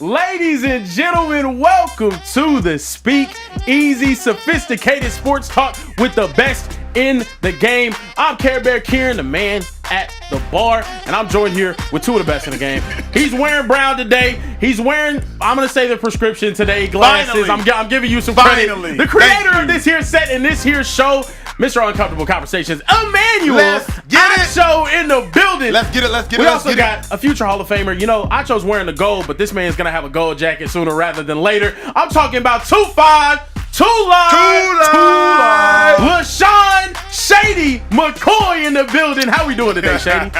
Ladies and gentlemen, welcome to the Speakeasy, sophisticated sports talk with the best in the game. I'm Care Bear Kieran, the man at the bar, and I'm joined here with two of the best in the game. He's wearing brown today. He's wearing, I'm going to say the prescription today, glasses. I'm giving you some credit. The creator of this here set and this here show, Mr. Uncomfortable Conversations, Emmanuel. Let's get it. Show in the building. Let's get it. We also got a future Hall of Famer. You know, Acho's wearing the gold, but this man's going to have a gold jacket sooner rather than later. I'm talking about 2-5. Two live. LaShawn Shady McCoy in the building. How we doing today, Shady?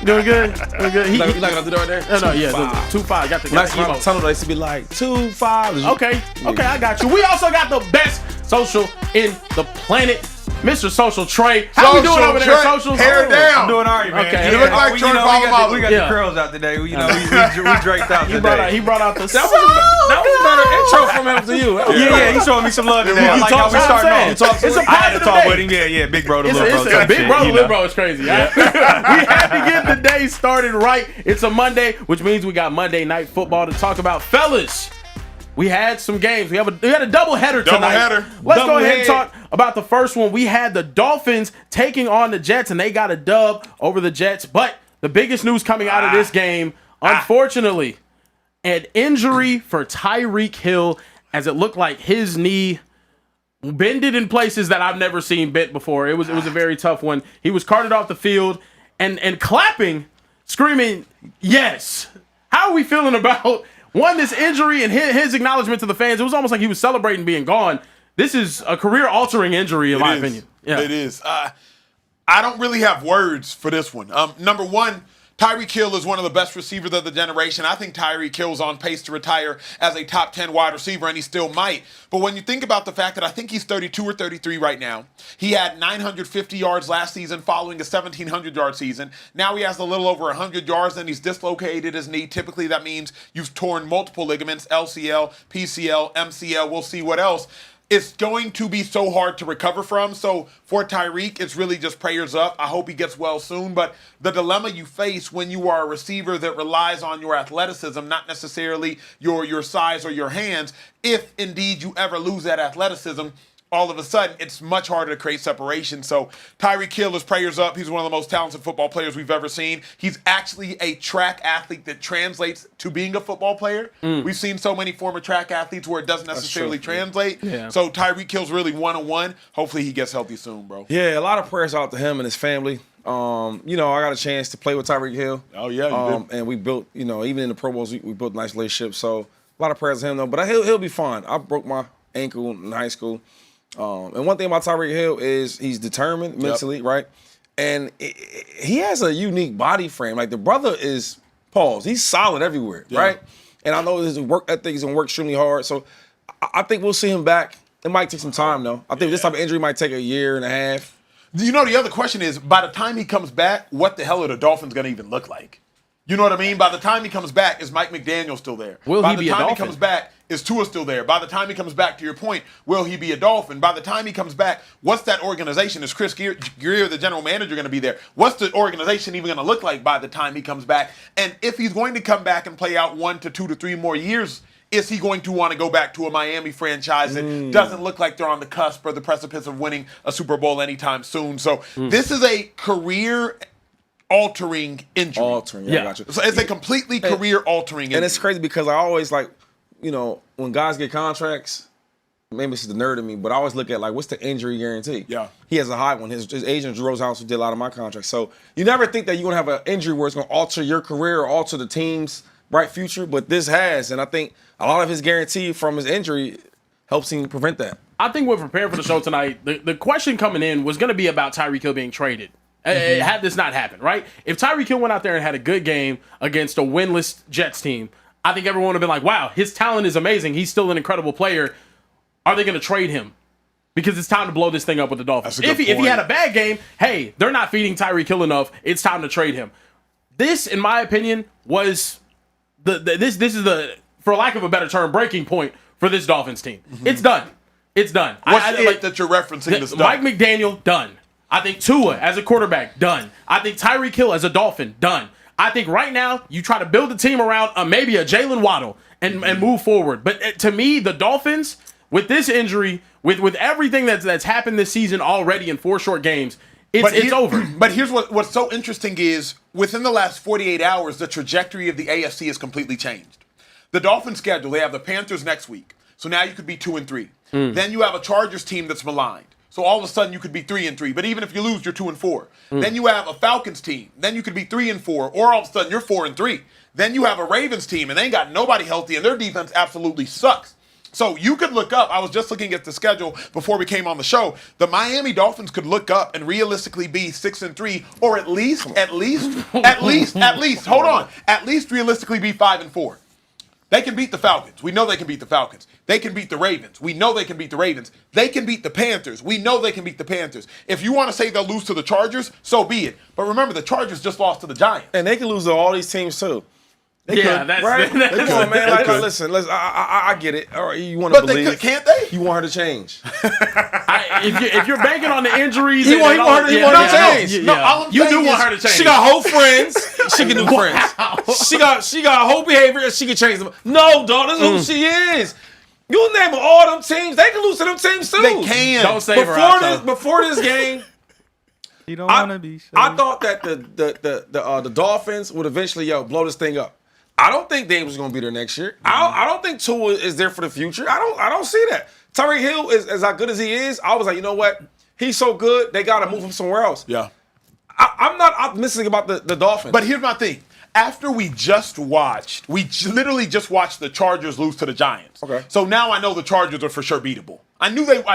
Doing good? Doing good? You like to do it right there? No, yeah. 2-5. Got the emo. Tunnel, they used to be like 2-5. Okay, I got you. We also got the best social in the planet, Mr. Social Trey. How we doing over there, Socials? Hair down. I'm doing all right, man. Okay. You look like Troy Polamalu. We got the curls out today. We draped out today. He brought out the That was a better intro from him to you. Yeah, he's showing me some love today. I like how we starting off. It's a I had to talk day. with him. Yeah, big bro to little bro. It's a big bro to little bro. It's crazy. We had to get the day started right. It's a Monday, which means we got Monday Night Football to talk about. Fellas, we had some games. We had a double header tonight. Let's go ahead and talk about the first one. We had the Dolphins taking on the Jets, and they got a dub over the Jets. But the biggest news coming out of this game, unfortunately, an injury for Tyreek Hill, as it looked like his knee bended in places that I've never seen bent before. It was a very tough one. He was carted off the field and clapping, screaming, yes. How are we feeling about this injury and his acknowledgement to the fans? It was almost like he was celebrating being gone. This is a career-altering injury, in my opinion. Yeah. It is. I don't really have words for this one. Number one, Tyreek Hill is one of the best receivers of the generation. I think Tyreek Hill's on pace to retire as a top 10 wide receiver, and he still might. But when you think about the fact that I think he's 32 or 33 right now, he had 950 yards last season following a 1,700-yard season. Now he has a little over 100 yards, and he's dislocated his knee. Typically, that means you've torn multiple ligaments, LCL, PCL, MCL. We'll see what else. It's going to be so hard to recover from. So for Tyreek, it's really just prayers up. I hope he gets well soon. But the dilemma you face when you are a receiver that relies on your athleticism, not necessarily your size or your hands, if indeed you ever lose that athleticism, all of a sudden, it's much harder to create separation. So Tyreek Hill is prayers up. He's one of the most talented football players we've ever seen. He's actually a track athlete that translates to being a football player. We've seen so many former track athletes where it doesn't necessarily translate. Yeah. So Tyreek Hill's really one-on-one. Hopefully he gets healthy soon, bro. Yeah, a lot of prayers out to him and his family. I got a chance to play with Tyreek Hill. Oh, yeah, you did. And we built, even in the Pro Bowls, we built a nice relationship. So a lot of prayers to him, though. But he'll be fine. I broke my ankle in high school. And one thing about Tyreek Hill is he's determined mentally, right? And he has a unique body frame. Like, the brother is, he's solid everywhere, right? And I know his work ethic is going to work extremely hard. So I think we'll see him back. It might take some time, though. I think this type of injury might take a year and a half. You know, the other question is, by the time he comes back, what the hell are the Dolphins going to even look like? You know what I mean? By the time he comes back, is Mike McDaniel still there? Will he be a Dolphin? By the time he comes back, is Tua still there? By the time he comes back, to your point, will he be a Dolphin? By the time he comes back, what's that organization? Is Chris Greer, the general manager, going to be there? What's the organization even going to look like by the time he comes back? And if he's going to come back and play out 1 to 2 to 3 more years, is he going to want to go back to a Miami franchise that doesn't look like they're on the cusp or the precipice of winning a Super Bowl anytime soon? So this is a career-altering injury. I got you. So it's a completely career-altering injury. And it's crazy because I always when guys get contracts, maybe this is the nerd in me, but I always look at, what's the injury guarantee? Yeah. He has a high one. His agent, Drew Rosehouse, who did a lot of my contracts. So you never think that you're going to have an injury where it's going to alter your career or alter the team's bright future, but this has. And I think a lot of his guarantee from his injury helps him prevent that. I think we're prepared for the show tonight. The question coming in was going to be about Tyreek Hill being traded. Had this not happened, right? If Tyreek Hill went out there and had a good game against a winless Jets team, I think everyone would have been like, wow, his talent is amazing. He's still an incredible player. Are they going to trade him? Because it's time to blow this thing up with the Dolphins. If he had a bad game, hey, they're not feeding Tyreek Hill enough. It's time to trade him. This, in my opinion, was this is the, for lack of a better term, breaking point for this Dolphins team. It's done. It's done. What's it that you're referencing this Mike McDaniel, done. I think Tua as a quarterback, done. I think Tyreek Hill as a Dolphin, done. I think right now you try to build a team around maybe a Jalen Waddle and move forward. But to me, the Dolphins, with this injury, with everything that's happened this season already in 4 short games, it's over. But here's what's so interesting is within the last 48 hours, the trajectory of the AFC has completely changed. The Dolphins schedule, they have the Panthers next week. So now you could be 2-3. Then you have a Chargers team that's maligned. So all of a sudden you could be 3-3. But even if you lose, you're 2-4. Then you have a Falcons team. Then you could be 3-4. Or all of a sudden you're 4-3. Then you have a Ravens team and they ain't got nobody healthy and their defense absolutely sucks. So you could look up, I was just looking at the schedule before we came on the show, the Miami Dolphins could look up and realistically be 6-3, or at least, hold on, at least realistically be 5-4. They can beat the Falcons. We know they can beat the Falcons. They can beat the Ravens. We know they can beat the Ravens. They can beat the Panthers. We know they can beat the Panthers. If you want to say they'll lose to the Chargers, so be it. But remember, the Chargers just lost to the Giants. And they can lose to all these teams too. Yeah, that's right. That's Come on, man. Like, listen. I get it. All right, you want to believe? But can't they? You want her to change? If you're banking on the injuries, he want her to change. No, all I'm saying want her to change. She got whole friends. She can do friends. She got whole behavior. And she can change them. No, dog. This is who she is. You name all them teams. They can lose to them teams too. They can. Don't say before this game. You don't want to be sure. I thought that the Dolphins would eventually blow this thing up. I don't think Davis is going to be there next year. I don't think Tua is there for the future. I don't see that. Tyreek Hill is as good as he is. I was like, you know what? He's so good. They got to move him somewhere else. Yeah. I'm not optimistic about the Dolphins. But here's my thing. After we literally just watched the Chargers lose to the Giants. Okay. So now I know the Chargers are for sure beatable. I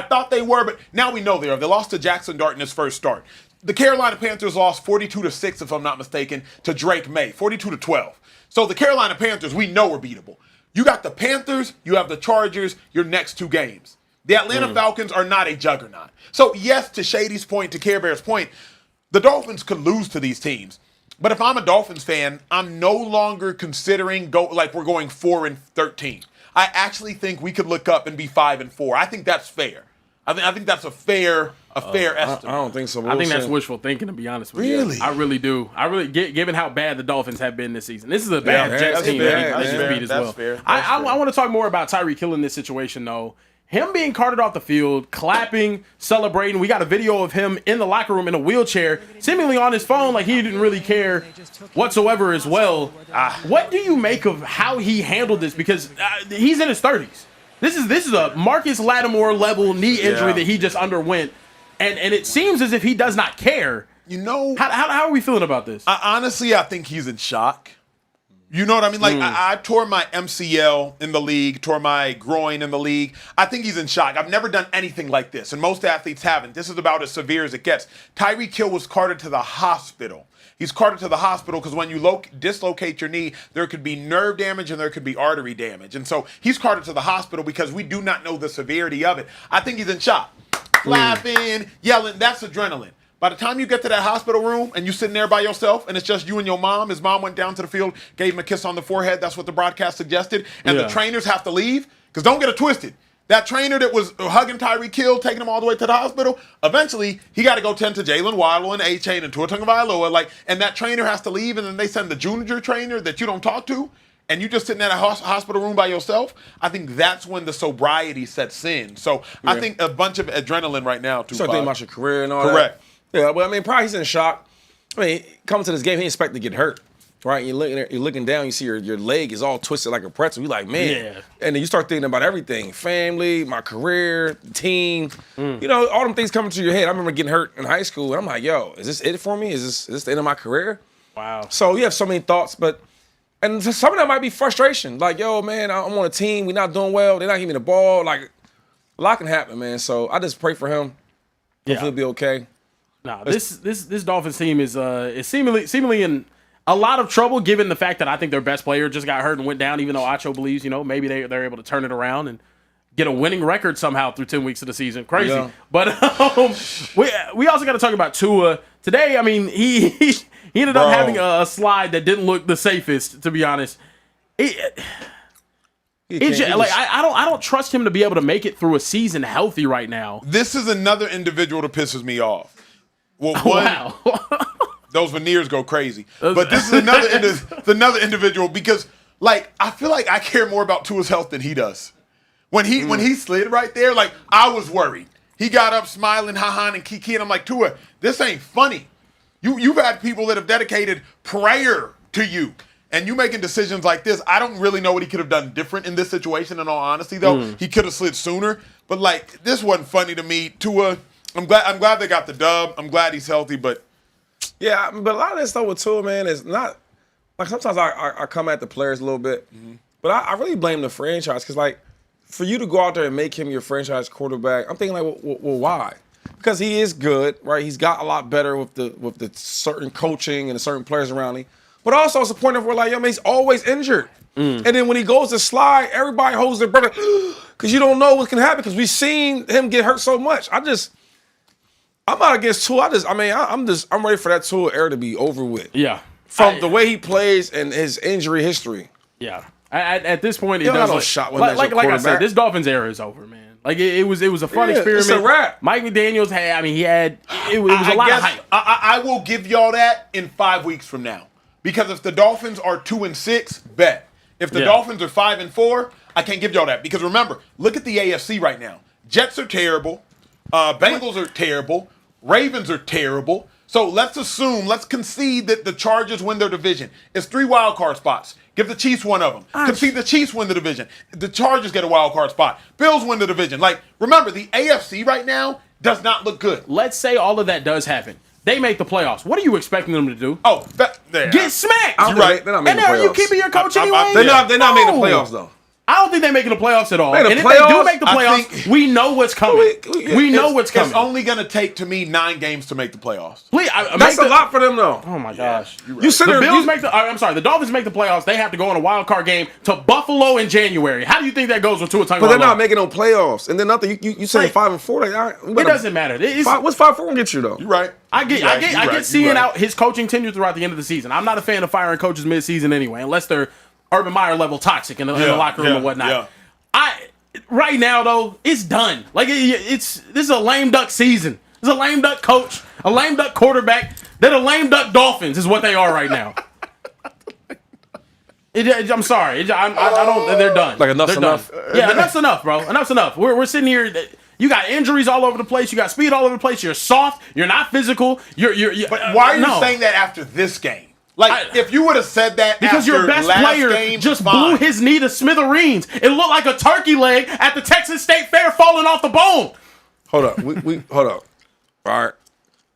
thought they were, but now we know they are. They lost to Jackson Dart in his first start. The Carolina Panthers lost 42-6, if I'm not mistaken, to Drake May, 42-12. So the Carolina Panthers, we know are beatable. You got the Panthers, you have the Chargers, your next 2 games. The Atlanta Falcons are not a juggernaut. So yes, to Shady's point, to Care Bear's point, the Dolphins could lose to these teams. But if I'm a Dolphins fan, I'm no longer considering we're going 4-13. I actually think we could look up and be 5-4. I think that's fair. I think that's a fair estimate. I don't think so. I think that's wishful thinking, to be honest with you. Really? I really do. Given how bad the Dolphins have been this season. This is a bad Jets team that he just beat as well. Fair. I want to talk more about Tyreek Hill in this situation, though. Him being carted off the field, clapping, celebrating. We got a video of him in the locker room in a wheelchair, seemingly on his phone, like he didn't really care whatsoever as well. What do you make of how he handled this? Because he's in his 30s. This is a Marcus Lattimore level knee injury that he just underwent, and it seems as if he does not care. You know, how are we feeling about this? Honestly, I think he's in shock. You know what I mean? Like, I tore my MCL in the league, tore my groin in the league. I think he's in shock. I've never done anything like this, and most athletes haven't. This is about as severe as it gets. Tyreek Hill was carted to the hospital. He's carted to the hospital because when you dislocate your knee, there could be nerve damage and there could be artery damage. And so he's carted to the hospital because we do not know the severity of it. I think he's in shock. Laughing, yelling, that's adrenaline. By the time you get to that hospital room and you're sitting there by yourself and it's just you and your mom, his mom went down to the field, gave him a kiss on the forehead. That's what the broadcast suggested. And the trainers have to leave, because don't get it twisted. That trainer that was hugging Tyreek Hill, taking him all the way to the hospital, eventually he got to go tend to Jalen Waddle and A-Chain and Tua Tagovailoa. And that trainer has to leave, and then they send the junior trainer that you don't talk to, and you just sitting in a hospital room by yourself. I think that's when the sobriety sets in. So I think a bunch of adrenaline right now. Start thinking about your career and all Correct. that. Yeah, but I mean, probably he's in shock. I mean, coming to this game, he expected to get hurt. Right, you're looking down, you see your leg is all twisted like a pretzel. You're like, man. Yeah. And then you start thinking about everything. Family, my career, team. You know, all them things coming to your head. I remember getting hurt in high school, and I'm like, yo, is this it for me? Is this the end of my career? Wow. So you have so many thoughts, and some of that might be frustration. Like, yo, man, I'm on a team. We're not doing well. They're not giving me the ball. Like, a lot can happen, man. So I just pray for him. Hopefully he'll be okay. Nah, this Dolphins team is seemingly in a lot of trouble, given the fact that I think their best player just got hurt and went down, even though Acho believes, maybe they're able to turn it around and get a winning record somehow through 10 weeks of the season. Crazy. Yeah. But we also got to talk about Tua. Today, I mean, he ended up having a slide that didn't look the safest, to be honest. I don't trust him to be able to make it through a season healthy right now. This is another individual that pisses me off. Well, wow. those veneers go crazy. But this is another individual because, like, I feel like I care more about Tua's health than he does. When he slid right there, like, I was worried. He got up smiling, ha-ha, and kiki, and I'm like, Tua, this ain't funny. You've had people that have dedicated prayer to you, and you making decisions like this. I don't really know what he could have done different in this situation, in all honesty, though. He could have slid sooner. But, like, this wasn't funny to me. Tua, I'm glad they got the dub. I'm glad he's healthy, but... Yeah, but a lot of this stuff with Tua, man, is not... Like, sometimes I come at the players a little bit, but I really blame the franchise because, like, for you to go out there and make him your franchise quarterback, I'm thinking, like, well, why? Because he is good, right? He's got a lot better with the certain coaching and the certain players around him. But also, it's a point of where, like, yo, man, he's always injured. And then when he goes to slide, everybody holds their breath because you don't know what can happen because we've seen him get hurt so much. I'm not against Tua. I'm ready for that Tua era to be over with. Yeah. From the way he plays and his injury history. Yeah. At this point, it You don't does got no like, shot when like, that's your like I said, quarterback. this Dolphins era is over, man. Like it was a fun Yeah, experiment. it's a wrap. Mike McDaniels it was a lot of hype. I will give y'all that in 5 weeks from now. Because if the Dolphins are 2-6, bet. If the Dolphins are 5-4, I can't give y'all that. Because remember, look at the AFC right now. Jets are terrible. Bengals are terrible. Ravens are terrible. So let's concede that the Chargers win their division. It's 3 wild card spots. Give the Chiefs one of them. Concede the Chiefs win the division. The Chargers get a wild card spot. Bills win the division. Like, remember, the AFC right now does not look good. Let's say all of that does happen. They make the playoffs. What are you expecting them to do? Oh, get smacked. You're right. They're not making And are the you playoffs. keeping your coach anyway? They're not making the No. playoffs, though. I don't think they're making the playoffs at all. Man, the And if they do playoffs, make the I playoffs, think- we know what's coming. We know what's coming. It's only going to take, to me, 9 games to make the playoffs. Please, That's a lot for them, though. Oh, my gosh. You sit The there. Bills make the. I'm sorry. The Dolphins make the playoffs. They have to go on a wild card game to Buffalo in January. How do you think that goes with Tua Tagovailoa? But they're not making no playoffs. And then nothing. You say Right. 5-4. Like, all right, It doesn't matter. What's 5-4 gonna get you though? You're right. I get You're right. seeing out his coaching tenure throughout the end of the season. I'm not a fan of firing coaches mid-season anyway, unless they're Urban Meyer level toxic in the locker room and whatnot. Right now though, it's done. Like this is a lame duck season. It's a lame duck coach, a lame duck quarterback. They're the lame duck Dolphins is what they are right now. I'm sorry. I don't. They're done. Like enough's They're enough. Done. Yeah, enough's enough, bro. Enough's enough. We're sitting here. You got injuries all over the place. You got speed all over the place. You're soft. You're not physical. But why are you saying that after this game? Like, if you would have said that because after your best last player game, just fine. blew his knee to smithereens. It looked like a turkey leg at the Texas State Fair falling off the bone. Hold up. We hold up. All right.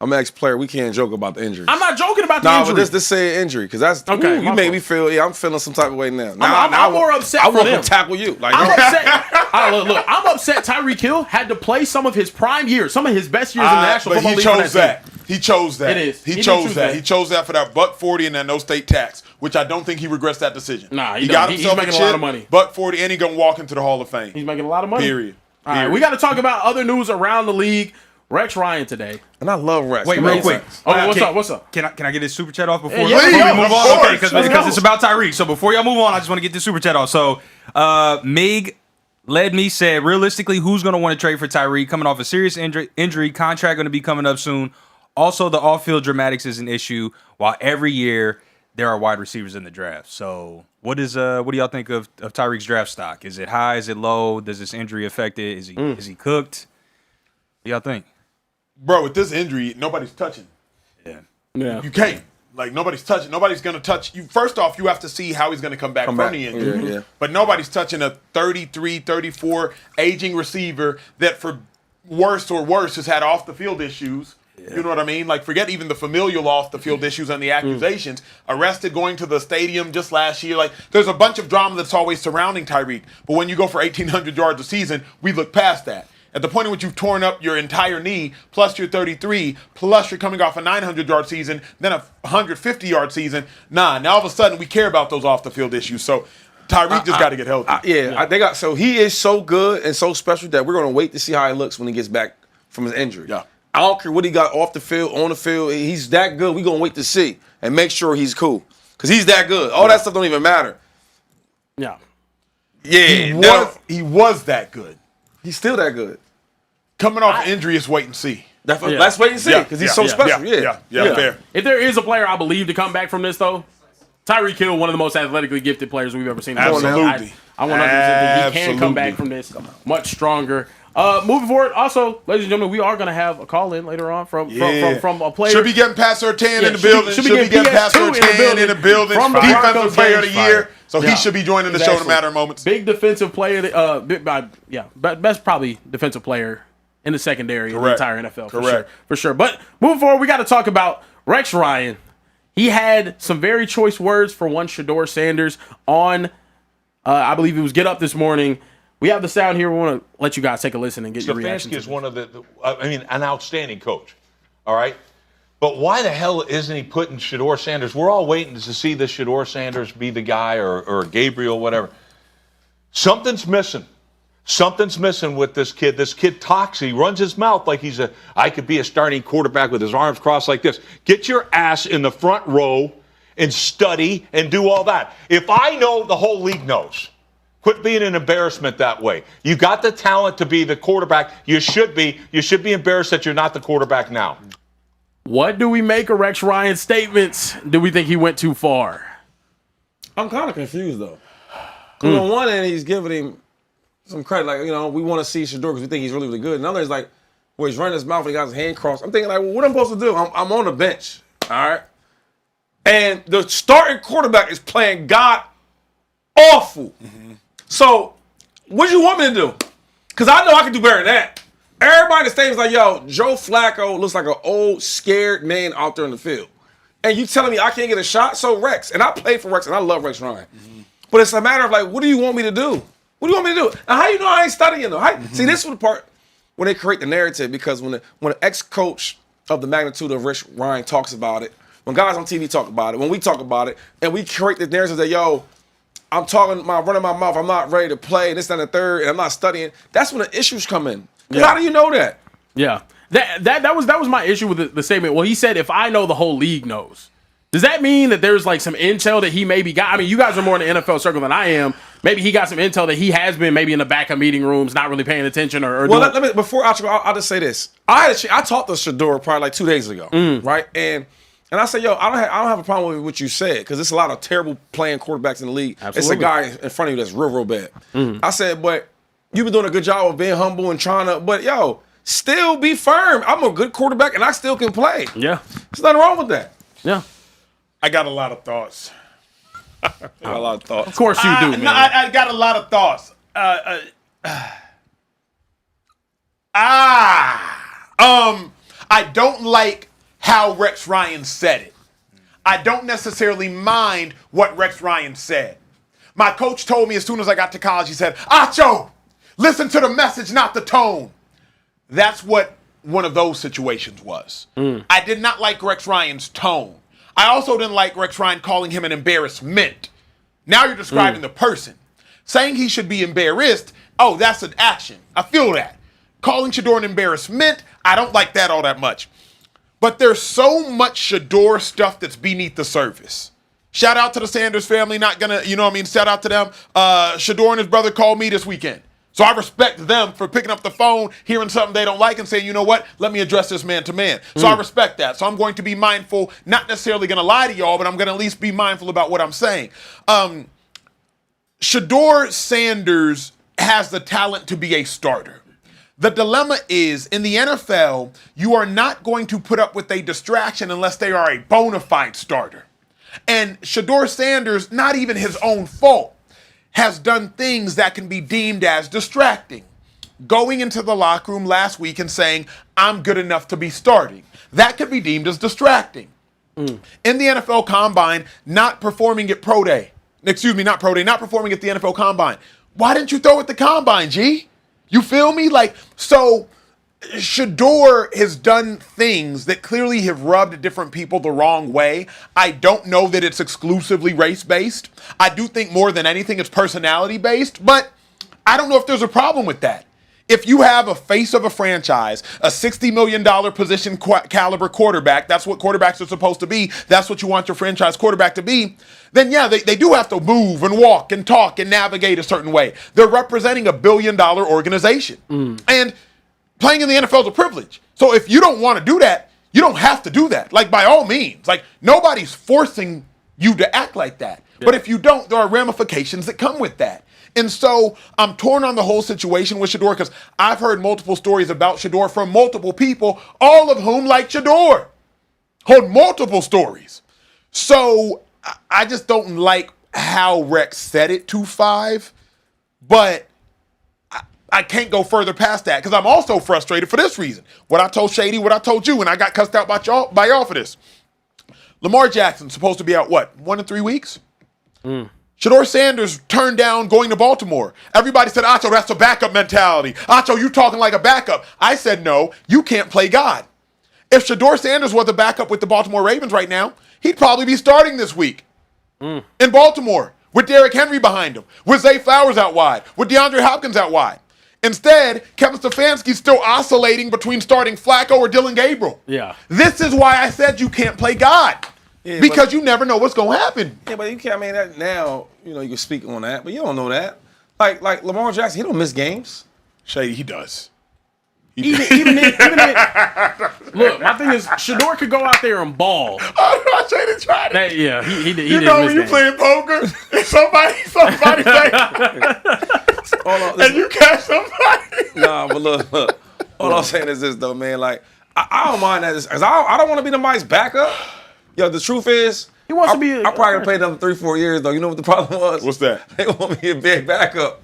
I'm an ex-player. We can't joke about the injury. I'm not joking about the Nah, injury. but this say injury because that's Okay, you my made fault. me feel. Yeah, I'm feeling some type of way now. I'm more upset I for want them. to tackle you. Like, I'm upset. Look, I'm upset. Tyreek Hill had to play some of his prime years, some of his best years in the National but Football he League. chose that. He chose that. It is. He He did chose choose that. that. He chose that for that $1.40 and that no state tax, which I don't think he regrets that decision. Nah, he got don't. He's himself making a chip, lot of money. $1.40, and he gonna walk into the Hall of Fame. He's making a lot of money. Period. All right, we got to talk about other news around the league. Rex Ryan today. and I love Rex. Wait, Come real on, quick. Rex. Oh, what's up? Can I get this super chat off before, Yeah, before yeah, we move of on? course. Okay, because it's about Tyreek. So before y'all move on, I just want to get this super chat off. So Mig led me said, realistically, who's going to want to trade for Tyreek? Coming off a serious injury, contract going to be coming up soon. Also, the off-field dramatics is an issue, while every year there are wide receivers in the draft. So what do y'all think of Tyreek's draft stock? Is it high? Is it low? Does this injury affect it? Is he cooked? What do y'all think? Bro, with this injury, nobody's touching. Yeah. You can't. Like, nobody's touching. Nobody's going to touch you. First off, you have to see how he's going to come back from the injury. Yeah. But nobody's touching a 33, 34 aging receiver that, for worse has had off-the-field issues. Yeah. You know what I mean? Like, forget even the familial off-the-field issues and the accusations. Arrested going to the stadium just last year. Like, there's a bunch of drama that's always surrounding Tyreek. But when you go for 1,800 yards a season, we look past that. At the point in which you've torn up your entire knee, plus you're 33, plus you're coming off a 900-yard season, then a 150-yard season, now all of a sudden we care about those off-the-field issues. So Tyreek just got to get healthy. So he is so good and so special that we're going to wait to see how he looks when he gets back from his injury. Yeah. I don't care what he got off the field, on the field. He's that good. We're going to wait to see and make sure he's cool because he's that good. All that stuff don't even matter. Yeah. Yeah. He was that good. He's still that good. Coming off injury is wait and see. Let's wait and see because he's so special. Yeah, fair. If there is a player I believe to come back from this, though, Tyreek Hill, one of the most athletically gifted players we've ever seen. Absolutely. I 100% think he can come back from this much stronger. Moving forward, also, ladies and gentlemen, we are going to have a call in later on from a player. Should be getting past Surtain in the building. Should be getting past Surtain in the building. From the Defensive player of the year. So he should be joining the show in a matter of moments. Big defensive player. Best probably defensive player in the secondary in the entire NFL. For sure. But moving forward, we got to talk about Rex Ryan. He had some very choice words for one Shedeur Sanders on, I believe it was Get Up this morning. We have the sound here. We want to let you guys take a listen and get your reaction. Stefanski is one of an outstanding coach. All right. But why the hell isn't he putting Shedeur Sanders? We're all waiting to see the Shedeur Sanders be the guy or Gabriel, whatever. Something's missing. Something's missing with this kid. This kid talks. He runs his mouth like I could be a starting quarterback with his arms crossed like this. Get your ass in the front row and study and do all that. If I know, the whole league knows. Quit being an embarrassment that way. You got the talent to be the quarterback. You should be. You should be embarrassed that you're not the quarterback now. What do we make of Rex Ryan's statements? Do we think he went too far? I'm kind of confused, though. On one end, he's giving him some credit. Like, we want to see Shedeur because we think he's really, really good. Another is like, where he's running his mouth and he got his hand crossed. I'm thinking, like, well, what am I supposed to do? I'm on the bench, all right? And the starting quarterback is playing God awful. Mm-hmm. So, what do you want me to do? Because I know I can do better than that. Everybody in the stadium's like, yo, Joe Flacco looks like an old, scared man out there in the field. And you telling me I can't get a shot? So Rex, and I played for Rex, and I love Rex Ryan. Mm-hmm. But it's a matter of like, what do you want me to do? What do you want me to do? And how you know I ain't studying though? See, this is the part when they create the narrative, because when an ex-coach of the magnitude of Rex Ryan talks about it, when guys on TV talk about it, when we talk about it, and we create the narrative that, yo, I'm running my mouth, I'm not ready to play, this, that, and the third, and I'm not studying, that's when the issues come in. Yeah. How do you know that? Yeah. That was my issue with the statement. Well, he said, if I know, the whole league knows. Does that mean that there's like some intel that he maybe got? I mean, you guys are more in the NFL circle than I am. Maybe he got some intel that he has been maybe in the back of meeting rooms, not really paying attention or well, let me, before I'll just say this. I talked to Shedeur probably like 2 days ago, right? And I said, yo, I don't have a problem with what you said, because there's a lot of terrible playing quarterbacks in the league. Absolutely. It's a guy in front of you that's real, real bad. I said, but you've been doing a good job of being humble and trying to, but yo, still be firm. I'm a good quarterback and I still can play. Yeah. There's nothing wrong with that. Yeah. I got a lot of thoughts. Of course you do, man. I got a lot of thoughts. I don't like how Rex Ryan said it. I don't necessarily mind what Rex Ryan said. My coach told me as soon as I got to college, he said, Acho, listen to the message, not the tone. That's what one of those situations was. I did not like Rex Ryan's tone. I also didn't like Rex Ryan calling him an embarrassment. Now you're describing the person. Saying he should be embarrassed, oh, that's an action. I feel that. Calling Shedeur an embarrassment, I don't like that all that much. But there's so much Shedeur stuff that's beneath the surface. Shout out to the Sanders family, shout out to them. Shedeur and his brother called me this weekend. So I respect them for picking up the phone, hearing something they don't like, and saying, you know what, let me address this man to man. So I respect that. So I'm going to be mindful, not necessarily going to lie to y'all, but I'm going to at least be mindful about what I'm saying. Shedeur Sanders has the talent to be a starter. The dilemma is, in the NFL, you are not going to put up with a distraction unless they are a bona fide starter. And Shedeur Sanders, not even his own fault, has done things that can be deemed as distracting. Going into the locker room last week and saying, I'm good enough to be starting. That could be deemed as distracting. In the NFL Combine, not performing at Pro Day. Not performing at the NFL Combine. Why didn't you throw at the Combine, G? You feel me? So Shedeur has done things that clearly have rubbed different people the wrong way. I don't know that it's exclusively race-based. I do think more than anything it's personality-based, but I don't know if there's a problem with that. If you have a face of a franchise, a $60 million position caliber quarterback, that's what quarterbacks are supposed to be, that's what you want your franchise quarterback to be, then yeah, they do have to move and walk and talk and navigate a certain way. They're representing $1 billion organization. And playing in the NFL is a privilege. So if you don't want to do that, you don't have to do that. Like, by all means. Like, nobody's forcing you to act like that. Yeah. But if you don't, there are ramifications that come with that. And so I'm torn on the whole situation with Shedeur because I've heard multiple stories about Shedeur from multiple people, all of whom like Shedeur. Hold multiple stories. So I just don't like how Rex said it 2-5, but I can't go further past that because I'm also frustrated for this reason. What I told Shady, what I told you, and I got cussed out by y'all for this. Lamar Jackson's supposed to be out, 1 to 3 weeks? Shedeur Sanders turned down going to Baltimore. Everybody said, Acho, that's a backup mentality. Acho, you talking like a backup. I said, no, you can't play God. If Shedeur Sanders was a backup with the Baltimore Ravens right now, he'd probably be starting this week in Baltimore with Derrick Henry behind him, with Zay Flowers out wide, with DeAndre Hopkins out wide. Instead, Kevin Stefanski's still oscillating between starting Flacco or Dylan Gabriel. Yeah. This is why I said you can't play God. Yeah, because you never know what's going to happen. Yeah, but you can't. I mean, that now, you can speak on that, but you don't know that. Like Lamar Jackson, he don't miss games. Shady, he does. Even look, my thing is, Shedeur could go out there and ball. I Shady tried it. Yeah, he did. You know when you playing poker and somebody say, and you catch somebody. Nah, but look. All I'm saying is this, though, man. Like, I don't mind that because I don't want to be somebody's backup. Yo, the truth is, he wants to be. I'm probably gonna play another 3-4 years, though. You know what the problem was? What's that? They want me to be a big backup.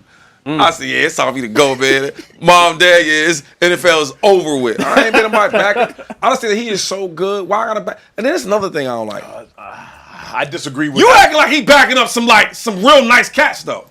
I said, yeah, it's time for me to go, man. Mom, Dad, NFL is over with. I ain't been in my backup. I just think that he is so good. Why I gotta back? And then there's another thing I don't like. I disagree with you that. acting like he backing up some real nice cats, though.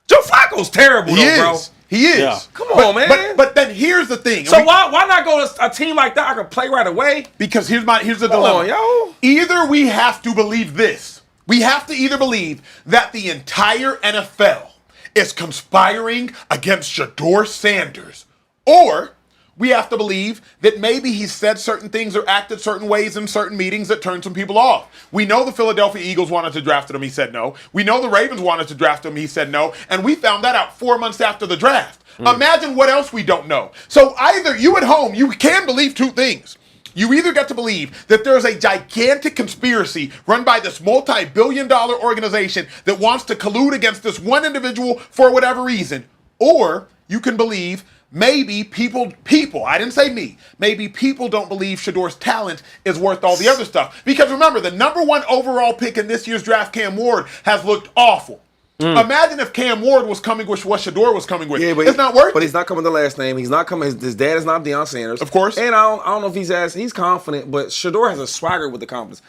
Joe Flacco's terrible, bro. He is. Yeah. Come on, man. But then here's the thing. So why not go to a team like that I can play right away? Because here's the dilemma. Yo. Either we have to believe this. We have to either believe that the entire NFL is conspiring against Shedeur Sanders, or we have to believe that maybe he said certain things or acted certain ways in certain meetings that turned some people off. We know the Philadelphia Eagles wanted to draft him. He said no. We know the Ravens wanted to draft him. He said no. And we found that out 4 months after the draft. Imagine what else we don't know. So either you at home, you can believe two things. You either get to believe that there's a gigantic conspiracy run by this multi-billion-dollar organization that wants to collude against this one individual for whatever reason, or you can believe maybe people, I didn't say me, maybe people don't believe Shedeur's talent is worth all the other stuff. Because remember, the #1 overall pick in this year's draft, Cam Ward, has looked awful. Imagine if Cam Ward was coming with what Shedeur was coming with. Yeah, but it's not worth it. But he's not coming with the last name. He's not coming. His dad is not Deion Sanders. Of course. And I don't know if he's confident, but Shedeur has a swagger with the confidence.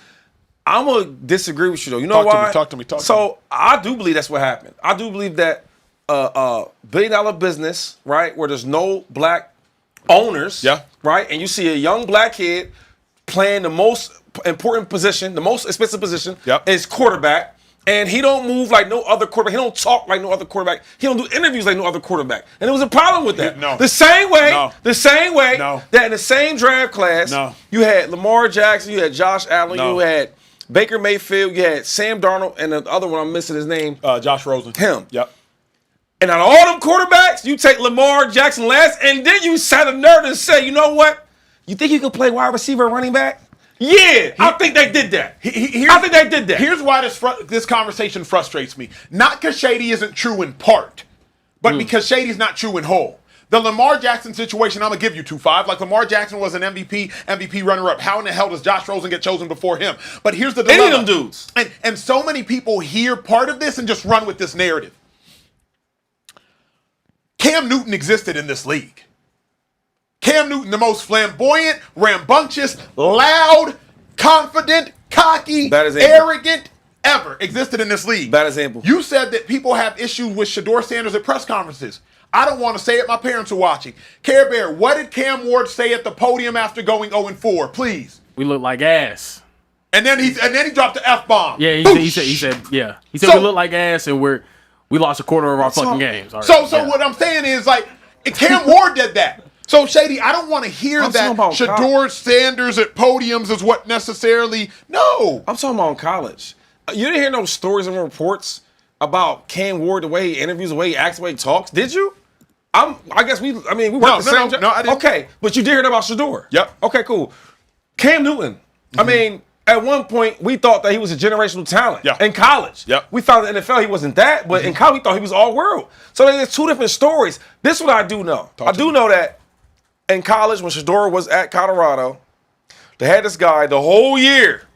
I'm going to disagree with Shedeur. You know why? Talk to me. So I do believe that's what happened. I do believe that billion-dollar business, right, where there's no black owners, right, and you see a young black kid playing the most important position, the most expensive position, is quarterback. And he don't move like no other quarterback. He don't talk like no other quarterback. He don't do interviews like no other quarterback. And there was a problem with that. No. The same way that in the same draft class, you had Lamar Jackson, you had Josh Allen, you had Baker Mayfield, you had Sam Darnold, and the other one, I'm missing his name. Josh Rosen. Him. Yep. And out of all them quarterbacks, you take Lamar Jackson last, and then you sat a nerd and say, you know what? You think you can play wide receiver or running back? Yeah, I think they did that. I think they did that. Here's why this conversation frustrates me. Not because Shady isn't true in part, but because Shady's not true in whole. The Lamar Jackson situation, I'm going to give you 2-5. Like Lamar Jackson was an MVP runner-up. How in the hell does Josh Rosen get chosen before him? But here's the dilemma. Any of them dudes. And so many people hear part of this and just run with this narrative. Cam Newton existed in this league. Cam Newton, the most flamboyant, rambunctious, loud, confident, cocky, arrogant ever existed in this league. Bad example. You said that people have issues with Shedeur Sanders at press conferences. I don't want to say it. My parents are watching. Care Bear, what did Cam Ward say at the podium after going 0-4? Please. We look like ass. And then he dropped the F-bomb. Yeah, he said we look like ass and we lost a quarter of our fucking games. Right. So what I'm saying is, like, Cam Ward did that. So, Shady, I don't want to hear that Shedeur Sanders at podiums is what necessarily. No. I'm talking about college. You didn't hear no stories and reports about Cam Ward, the way he interviews, the way he acts, the way he talks, did you? I guess we work the same job. No, I didn't. Okay, but you did hear about Shedeur. Yep. Okay, cool. Cam Newton. I mean, at one point, we thought that he was a generational talent in college. Yep. We found in the NFL he wasn't that, but in college we thought he was all world. So there's two different stories. This is what I do know. I do know that in college, when Shedeur was at Colorado, they had this guy the whole year,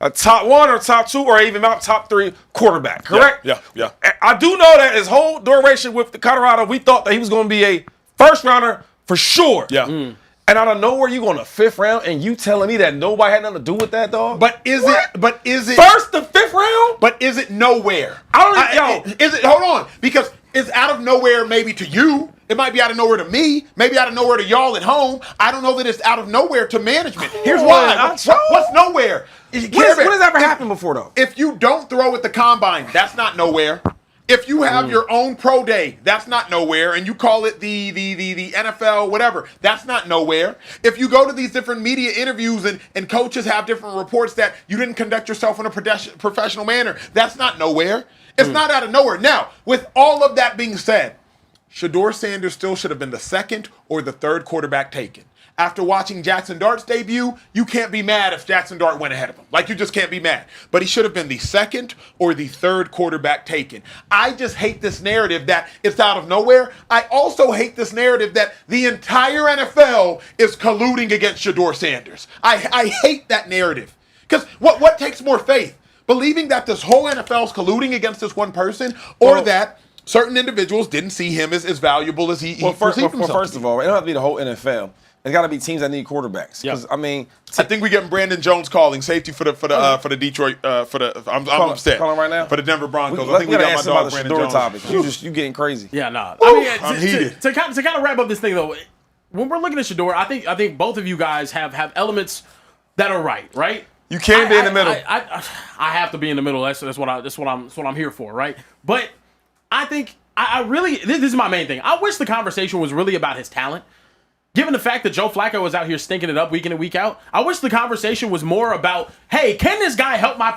a top 1 or top 2 or even not top 3 quarterback, correct? Yeah. I do know that his whole duration with the Colorado, we thought that he was going to be a first rounder for sure. Yeah. And out of nowhere, you go in the 5th round, and you telling me that nobody had nothing to do with that, dog? But is it First to 5th round? But is it nowhere? Is it? Hold on, because it's out of nowhere maybe to you. It might be out of nowhere to me. Maybe out of nowhere to y'all at home. I don't know that it's out of nowhere to management. Here's why. What's nowhere? What has ever happened before, though? If you don't throw at the combine, that's not nowhere. If you have your own pro day, that's not nowhere, and you call it the NFL, whatever, that's not nowhere. If you go to these different media interviews and coaches have different reports that you didn't conduct yourself in a professional manner, that's not nowhere. It's not out of nowhere. Now, with all of that being said, Shedeur Sanders still should have been the 2nd or the 3rd quarterback taken. After watching Jackson Dart's debut, you can't be mad if Jackson Dart went ahead of him. Like, you just can't be mad. But he should have been the 2nd or the 3rd quarterback taken. I just hate this narrative that it's out of nowhere. I also hate this narrative that the entire NFL is colluding against Shedeur Sanders. I hate that narrative. Because what takes more faith? Believing that this whole NFL is colluding against this one person, or that certain individuals didn't see him as valuable as he perceived himself. First of all, it don't have to be the whole NFL. It's got to be teams that need quarterbacks. Because I mean, I think we're getting Brandon Jones calling safety for the Detroit I'm upset. Calling right now for the Denver Broncos. I think we got my dog Brandon Jones. Topic. You getting crazy? Yeah, nah. I'm heated. To kind of wrap up this thing though, when we're looking at Shedeur, I think both of you guys have elements that are right. You can't be in the middle. I have to be in the middle. That's what I'm here for, right? But I think I really this is my main thing. I wish the conversation was really about his talent. Given the fact that Joe Flacco was out here stinking it up week in and week out, I wish the conversation was more about, hey, can this guy help my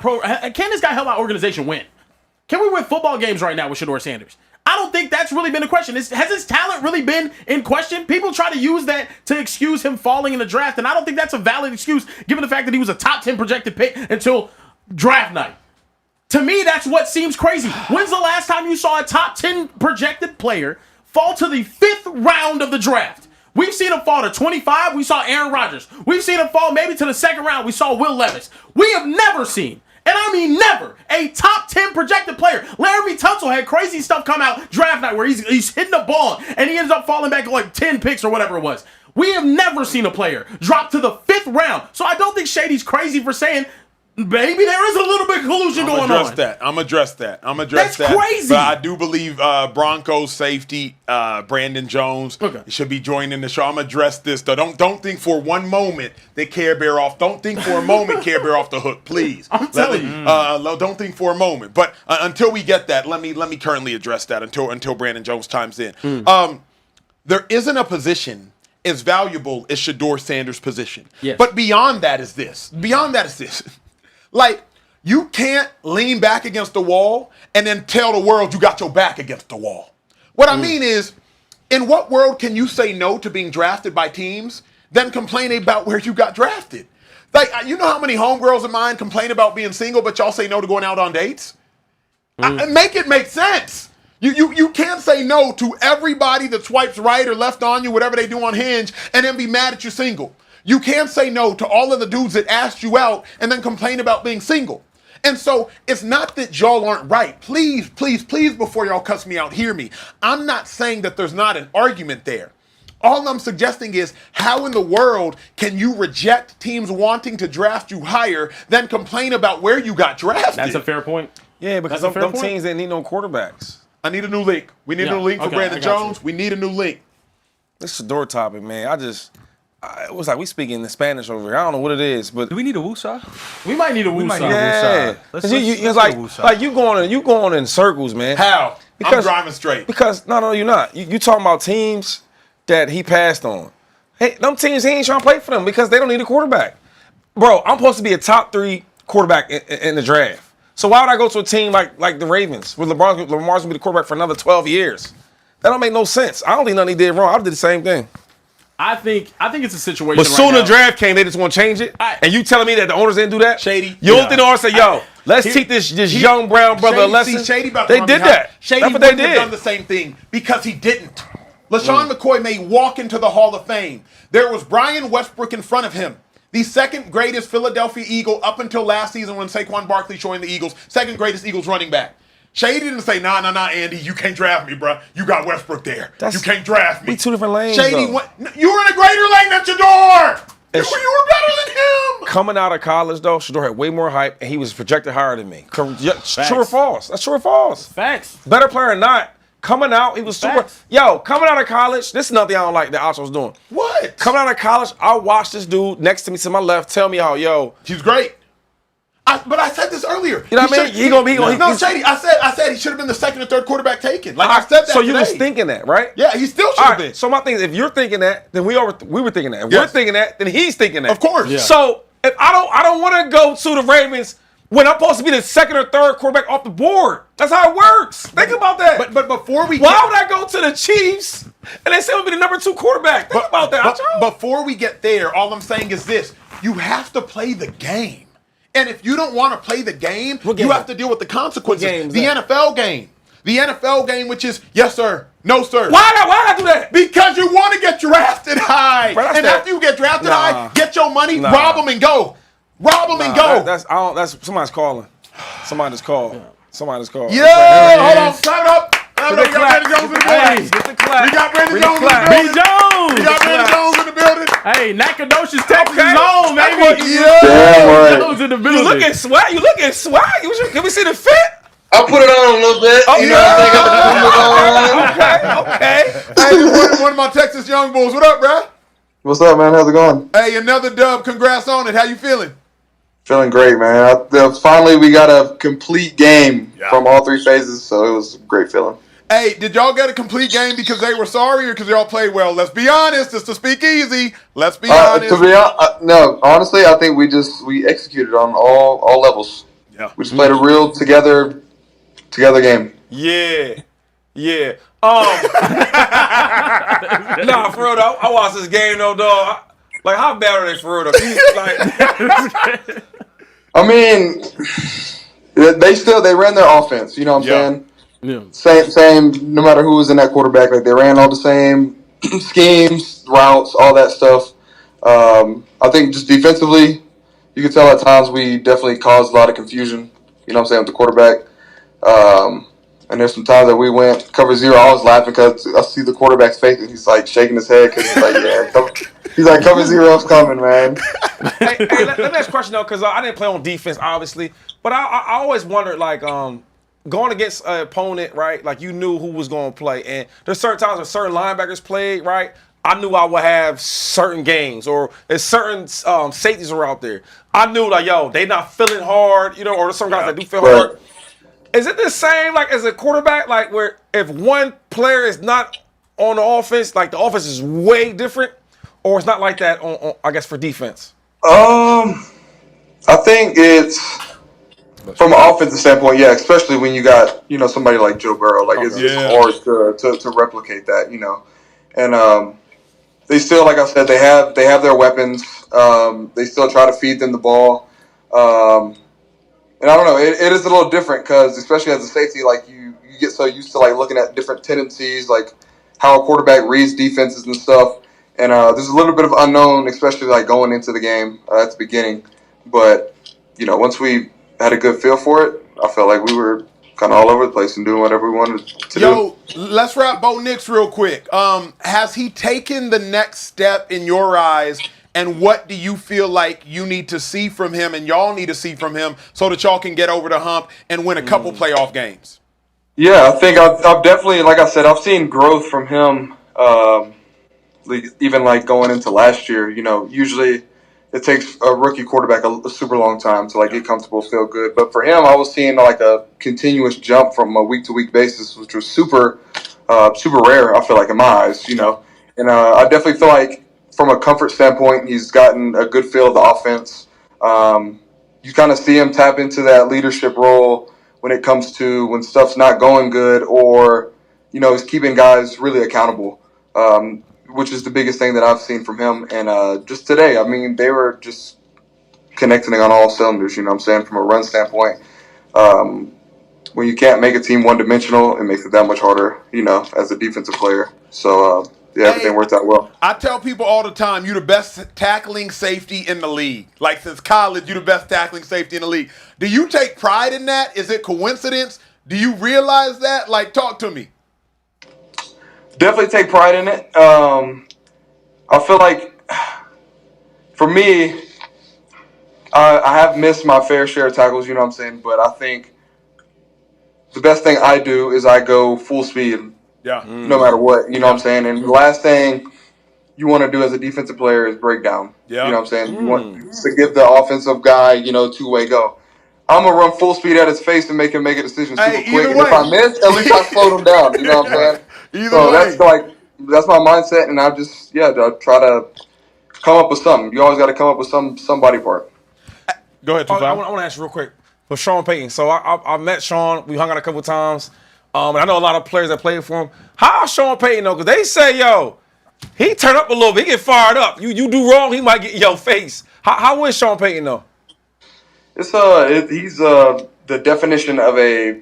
organization win? Can we win football games right now with Shedeur Sanders? I don't think that's really been a question. Has his talent really been in question? People try to use that to excuse him falling in the draft, and I don't think that's a valid excuse given the fact that he was a top 10 projected pick until draft night. To me, that's what seems crazy. When's the last time you saw a top 10 projected player fall to the 5th round of the draft? We've seen him fall to 25. We saw Aaron Rodgers. We've seen him fall maybe to the 2nd round. We saw Will Levis. We have never seen, and I mean never, a top 10 projected player. Laramie Tunsil had crazy stuff come out draft night where he's hitting the ball and he ends up falling back like 10 picks or whatever it was. We have never seen a player drop to the 5th round. So I don't think Shady's crazy for saying, maybe there is a little bit of collusion going on. I'm address that. That's crazy. But I do believe Broncos safety Brandon Jones should be joining the show. I'm address this though. Don't think for one moment that Care Bear off. Don't think for a moment Care Bear off the hook, please. I'm telling you. Don't think for a moment. But until we get that, let me currently address that until Brandon Jones chimes in. There isn't a position as valuable as Shedeur Sanders' position. Yes. But beyond that is this. Like, you can't lean back against the wall and then tell the world you got your back against the wall. What I mean is, in what world can you say no to being drafted by teams, then complain about where you got drafted? Like, you know how many homegirls of mine complain about being single, but y'all say no to going out on dates? Make it make sense. You can't say no to everybody that swipes right or left on you, whatever they do on Hinge, and then be mad at you single. You can't say no to all of the dudes that asked you out and then complain about being single. And so it's not that y'all aren't right. Please, before y'all cuss me out, hear me. I'm not saying that there's not an argument there. All I'm suggesting is, how in the world can you reject teams wanting to draft you higher than complain about where you got drafted? That's a fair point. Yeah, because some teams that need no quarterbacks. I need a new link. We need a new link for Brandon Jones. We need a new link. This Shedeur topic, man. It was like we speaking in Spanish over here. I don't know what it is, but do we need a woosah? We might need a woosah. Yeah, it's like you going in circles, man. How? I'm driving straight. Because no, you're not. You talking about teams that he passed on. Hey, them teams he ain't trying to play for them because they don't need a quarterback. Bro, I'm supposed to be a top 3 quarterback in the draft. So why would I go to a team like the Ravens where Lamar's gonna be the quarterback for another 12 years? That don't make no sense. I don't think nothing he did wrong. I did the same thing. I think it's a situation. But right soon now. the draft came, they just want to change it. And you telling me that the owners didn't do that? Shady. You don't think the owners said, "Yo, let's teach this young brown brother a lesson"? Shady about they did that. Shady That's what they wouldn't have done did. the same thing because he didn't. LaShawn McCoy may walk into the Hall of Fame. There was Brian Westbrook in front of him. The second greatest Philadelphia Eagle up until last season when Saquon Barkley joined the Eagles. Second greatest Eagles running back. Shady didn't say, nah, Andy, you can't draft me, bro. You got Westbrook there. You can't draft me. We two different lanes, Shady though. went, you were in a greater lane than Shedeur. You were better than him. Coming out of college, though, Shedeur had way more hype, and he was projected higher than me. True or false? That's true or false? Facts. Better player or not. Coming out, he was super. Facts. Yo, coming out of college, this is nothing I don't like that Alcho's doing. What? Coming out of college, I watched this dude next to me to my left tell me how, yo, He's great. But I said this earlier. You know what I mean? He gonna be. No, Shady. I said he should have been the second or third quarterback taken. Like I said that. So you today. was thinking that, right? Yeah, he still should All have right. been. So my thing is, if you're thinking that, then we were thinking that. If Yes. we're thinking that, then he's thinking that. Of course. Yeah. So if I don't want to go to the Ravens when I'm supposed to be the second or third quarterback off the board. That's how it works. Think about that. But before we Why would I go to the Chiefs and they say I'm be the number 2 quarterback? Think about that. But before we get there, all I'm saying is this: you have to play the game. And if you don't want to play the game, you have to deal with the consequences. What game is the that? NFL game. The NFL game, which is yes, sir, no, sir. Why I do that? Because you want to get drafted high. Bro, that's and that- after you get drafted Nah. high, get your money, Nah. rob them and go. Rob them and go. That's somebody's calling. Somebody just called. Somebody just called. Yo, hold on. Clap it up. Clap it up. We got clap. Brandon Jones in the Hey, building. get the clap. We got Brandon Get the Jones in the clap. building. B. Jones. We got Brandon Jones in the building. Hey, Nacogdoches, Texas Okay. is on, baby. Yeah. Jones in the You building. looking swag. You looking swag. Can we see the fit? I put it on a little bit. You know what I think? I put it on. Hey, one of my Texas young bulls. What up, bruh? What's up, man? How's it going? Hey, another dub. Congrats on it. How you feeling? Feeling great, man. Finally, we got a complete game from all 3 phases, so it was a great feeling. Hey, did y'all get a complete game because they were sorry or because y'all played well? Let's be honest. It's the Speakeasy. Let's be honest. To be honest, no. Honestly, I think we executed on all levels. Yeah. We just played a real together game. Yeah. Nah, for real though. I watched this game though, dog. Like, how bad are they for real though? Like, I mean, they ran their offense. You know what I'm saying? Yeah. Same. No matter who was in that quarterback, like they ran all the same schemes, routes, all that stuff. I think just defensively, you could tell at times we definitely caused a lot of confusion. You know what I'm saying, with the quarterback. And there's some times that we went cover 0. I was laughing because I see the quarterback's face and he's like shaking his head because he's like, he's like, cover 0's coming, man. hey, let me ask a question though, because I didn't play on defense, obviously, but I always wondered, like, going against an opponent, right? Like, you knew who was going to play, and there's certain times when certain linebackers played, right? I knew I would have certain games, or there's certain safeties were out there. I knew, like, yo, they not feeling hard, you know, or there's some guys that do feel hard. Is it the same, like, as a quarterback, like, where if one player is not on the offense, like, the offense is way different, or it's not like that on I guess, for defense? I think it's from an offensive standpoint, yeah, especially when you got, you know, somebody like Joe Burrow. Like, it's hard to replicate that, you know. And they still, like I said, they have their weapons. They still try to feed them the ball. And I don't know, it is a little different because, especially as a safety, like you get so used to like looking at different tendencies, like how a quarterback reads defenses and stuff. And there's a little bit of unknown, especially like going into the game at the beginning. But you know, once we had a good feel for it, I felt like we were kind of all over the place and doing whatever we wanted to do. Yo, let's wrap Bo Nix real quick. Has he taken the next step in your eyes? And what do you feel like you need to see from him and y'all need to see from him so that y'all can get over the hump and win a couple playoff games? Yeah, I think I've definitely, like I said, I've seen growth from him, even like going into last year. You know, usually it takes a rookie quarterback a super long time to like get comfortable, feel good. But for him, I was seeing like a continuous jump from a week-to-week basis, which was super rare, I feel like, in my eyes, you know. And I definitely feel like from a comfort standpoint, he's gotten a good feel of the offense. You kind of see him tap into that leadership role when it comes to when stuff's not going good, or he's keeping guys really accountable, which is the biggest thing that I've seen from him. And just today, I mean, they were just connecting on all cylinders, you know what I'm saying, from a run standpoint. When you can't make a team one-dimensional, it makes it that much harder, as a defensive player. So, everything worked out well. I tell people all the time, you're the best tackling safety in the league. Like, since college, you're the best tackling safety in the league. Do you take pride in that? Is it coincidence? Do you realize that? Like, talk to me. Definitely take pride in it. I feel like, for me, I have missed my fair share of tackles, you know what I'm saying? But I think the best thing I do is I go full speed. Yeah. No matter what, you know what I'm saying? And the last thing you want to do as a defensive player is break down. Yeah. You know what I'm saying? You want to give the offensive guy, two-way go. I'm going to run full speed at his face and make him make a decision super quick. And if I miss, at least I slowed him down. You know what I'm saying? Either way. That's my mindset, and I just, try to come up with something. You always got to come up with some body part. Go ahead, I want to ask you real quick. For Sean Payton. So I met Sean. We hung out a couple times. And I know a lot of players that played for him. How Sean Payton though? Because they say, he turn up a little bit. He get fired up. You do wrong, he might get in your face. How is Sean Payton though? He's the definition of a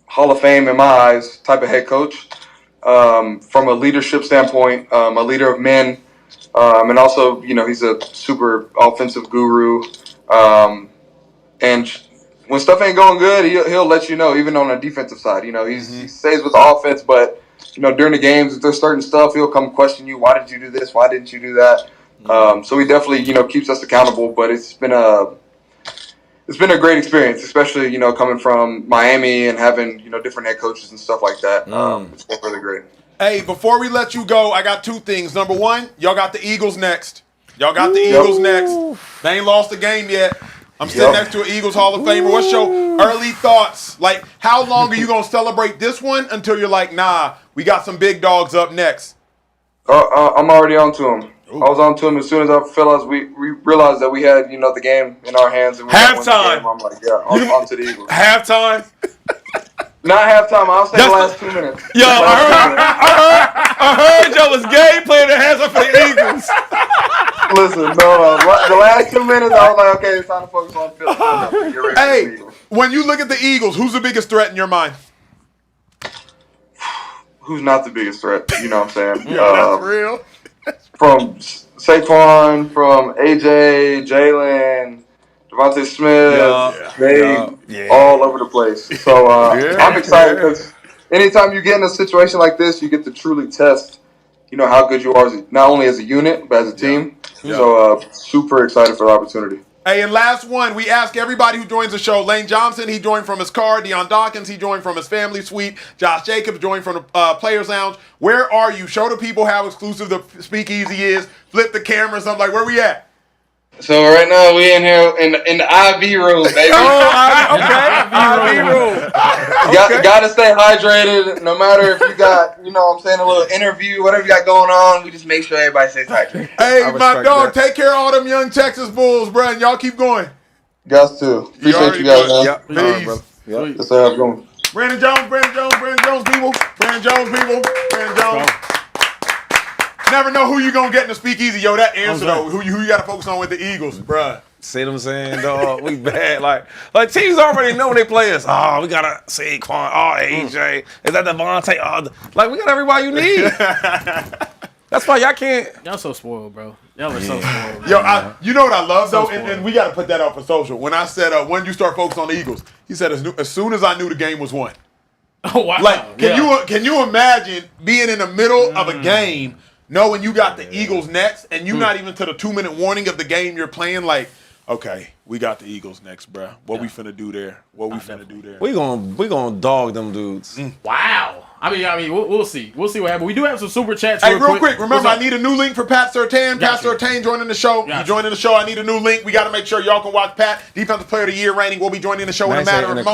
Hall of Fame in my eyes type of head coach. From a leadership standpoint, a leader of men, and also he's a super offensive guru. And when stuff ain't going good, he'll let you know, even on the defensive side. He stays with the offense, but during the games, if there's certain stuff, he'll come question you. Why did you do this? Why didn't you do that? So he definitely keeps us accountable. But it's been a great experience, especially coming from Miami and having different head coaches and stuff like that. It's been really great. Hey, before we let you go, I got two things. Number one, y'all got the Eagles next. They ain't lost a game yet. I'm sitting next to an Eagles Hall of Famer. What's your early thoughts? Like, how long are you going to celebrate this one until you're like, nah, we got some big dogs up next? I'm already on to him. I was on to him as soon as I realized we realized that we had, the game in our hands. And we halftime. I'm like, on to the Eagles. Halftime? Not halftime. I'll say the last 2 minutes. Yo, I heard y'all was game playing their hands up for the Eagles. Listen, no, the last 2 minutes, I was like, okay, it's time to focus on Philly. Hey, when you look at the Eagles, who's the biggest threat in your mind? Who's not the biggest threat? You know what I'm saying? That's real. From Saquon, from AJ, Jalen, Devontae Smith, they all over the place. So I'm excited because anytime you get in a situation like this, you get to truly test, how good you are, not only as a unit, but as a team. So super excited for the opportunity. Hey, and last one, we ask everybody who joins the show. Lane Johnson, he joined from his car. Deion Dawkins, he joined from his family suite. Josh Jacobs joined from the Players Lounge. Where are you? Show the people how exclusive the Speakeasy is. Flip the cameras. I'm like, where we at? So right now we in here in the IV room, baby. IV room. Got to stay hydrated, no matter if you got, a little interview, whatever you got going on. We just make sure everybody stays hydrated. Hey, my dog, take care of all them young Texas Bulls, bro, and y'all keep going. Guys too. Appreciate you guys, man. Yep. Peace. Right, yep. That's how I'm going. Brandon Jones, people. Brandon Jones. Never know who you gonna get in the Speakeasy, yo. That answer though, who you got to focus on with the Eagles, bruh. See what I'm saying, dog? We bad. Like teams already know when they play us. Oh, we got Saquon. Oh, AJ. Is that Devontae? Oh, we got everybody you need. That's why y'all can't. Y'all so spoiled, bro. Y'all are so spoiled. Yo, you know what I love though, and we got to put that out for social. When I said when you start focusing on the Eagles, he said as soon as I knew the game was won. Oh wow! Like, can you imagine being in the middle of a game, knowing you got the Eagles next, and you not even to the 2-minute warning of the game you're playing? Like, okay, we got the Eagles next, bro. What we finna do there? We gonna dog them dudes. Wow. I mean, we'll see. We'll see what happens. We do have some super chats. Hey, real quick. Remember, I need a new link for Pat Surtain. Pat Surtain joining the show. You joining the show. I need a new link. We got to make sure y'all can watch Pat. Defensive Player of the Year rating will be joining the show in a matter of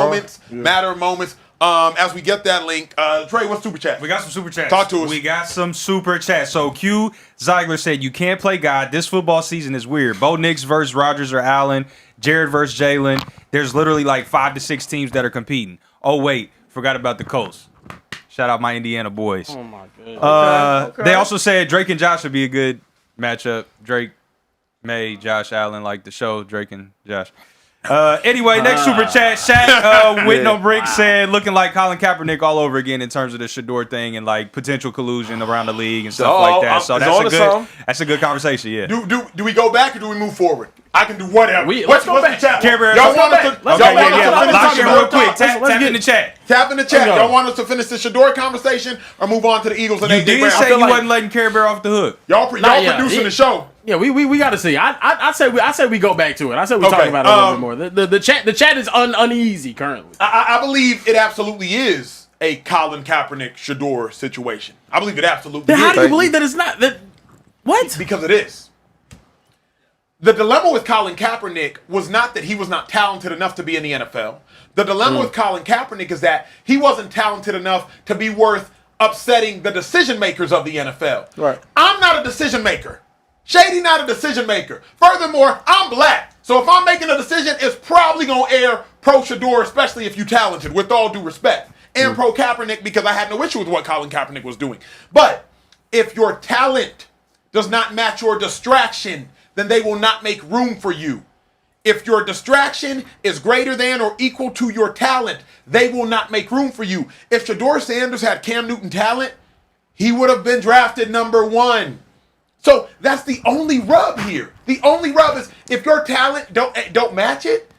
moments. As we get that link, Trey, what's super chat? We got some super chats. Talk to us. We got some super chats. So Q Ziegler said, "You can't play God. This football season is weird. Bo Nix versus Rodgers or Allen. Jared versus Jalen. There's literally like 5 to 6 teams that are competing. Oh wait, forgot about the Colts. Shout out my Indiana boys. Oh my goodness. They also said Drake and Josh would be a good matchup. Drake, May, Josh Allen, like the show Drake and Josh. Anyway, next super chat. Shaq with no bricks said looking like Colin Kaepernick all over again in terms of the Shedeur thing and like potential collusion around the league and stuff like that. So that's a good conversation. Yeah. Do we go back or do we move forward? I can do whatever. Let's go back. Care Bear, Y'all want us to Let's Okay, go back. yeah. Lock in real quick. Let's Tap get in the chat. Tap in the chat. Let's go. Y'all want us to finish the Shedeur conversation or move on to the Eagles and You AJ did Brown? say you wasn't letting Care Bear off the hook. Y'all Not yet. producing the show. Yeah, we got to see. I say we go back to it. I say we talk about it a little bit more. The chat is uneasy currently. I believe it absolutely is a Colin Kaepernick Shedeur situation. I believe it absolutely Then is. how do you believe that it's not? What? Because it is. The dilemma with Colin Kaepernick was not that he was not talented enough to be in the NFL. The dilemma with Colin Kaepernick is that he wasn't talented enough to be worth upsetting the decision makers of the NFL. Right. I'm not a decision maker. Shady not a decision maker. Furthermore, I'm black. So if I'm making a decision, it's probably going to air pro Shedeur, especially if you're talented, with all due respect. And pro Kaepernick, because I had no issue with what Colin Kaepernick was doing. But if your talent does not match your distraction, then they will not make room for you. If your distraction is greater than or equal to your talent, they will not make room for you. If Shedeur Sanders had Cam Newton talent, he would have been drafted number 1. So that's the only rub here. The only rub is if your talent don't match it,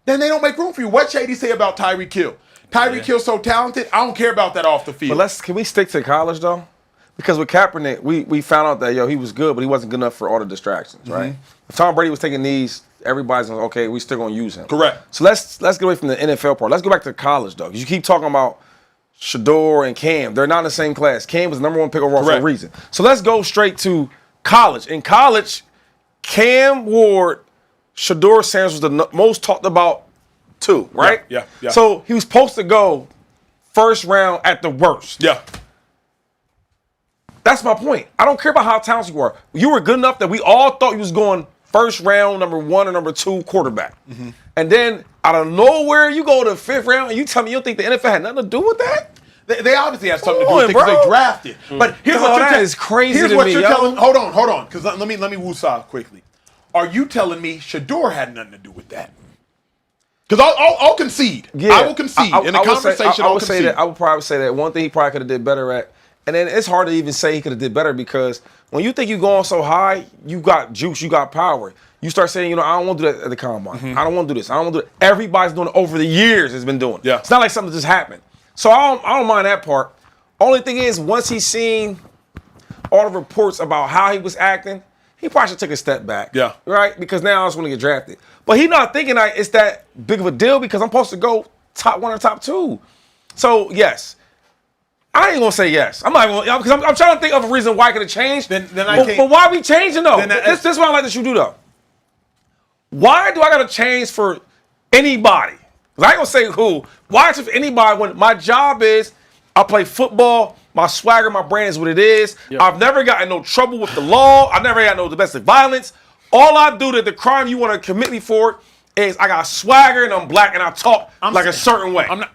then they don't make room for you. What Shady say about Tyreek Hill? Tyreek Hill's so talented, I don't care about that off the field. But can we stick to college though? Because with Kaepernick, we found out that he was good, but he wasn't good enough for all the distractions, right? If Tom Brady was taking these, everybody's going, okay, we still gonna use him. Correct. So let's get away from the NFL part. Let's go back to college though. 'Cause you keep talking about Shedeur and Cam. They're not in the same class. Cam was the number 1 pick overall for a reason. So let's go straight to college. In college, Cam Ward, Shedeur Sanders was the most talked about 2, right? Yeah. So he was supposed to go first round at the worst. Yeah. That's my point. I don't care about how talented you are. You were good enough that we all thought you was going first round, number 1 or number 2 quarterback. And then out of nowhere, you go to the 5th round and you tell me you don't think the NFL had nothing to do with that? They obviously had something to do with it because they drafted. But here's what you're that is crazy Here's to what me, you're yo. telling. Hold on. Because let me woosah quickly. Are you telling me Shedeur had nothing to do with that? Because I'll concede. Yeah, I will concede. In the conversation, I'll concede. I would probably say that one thing he probably could have did better at, and then it's hard to even say he could have did better because when you think you're going so high, you got juice, you got power. You start saying, I don't want to do that at the combine. I don't want to do this. I don't want to do it. Everybody's doing it over the years has been doing it. Yeah. It's not like something just happened. So I don't mind that part. Only thing is, once he's seen all the reports about how he was acting, he probably should take a step back. Yeah. Right? Because now I just want to get drafted. But he's not thinking that it's that big of a deal because I'm supposed to go top 1 or top 2. So, yes. I ain't gonna say yes. I'm not gonna because I'm trying to think of a reason why it could have changed. Then I can't. But why are we changing though? This is what I like that you do though. Why do I gotta change for anybody? 'Cause I ain't gonna say who. Why is it for anybody when my job is I play football, my swagger, my brand is what it is. Yep. I've never gotten no trouble with the law. I've never had no domestic violence. All I do that the crime you want to commit me for is I got swagger and I'm black and I talk a certain way. I'm not.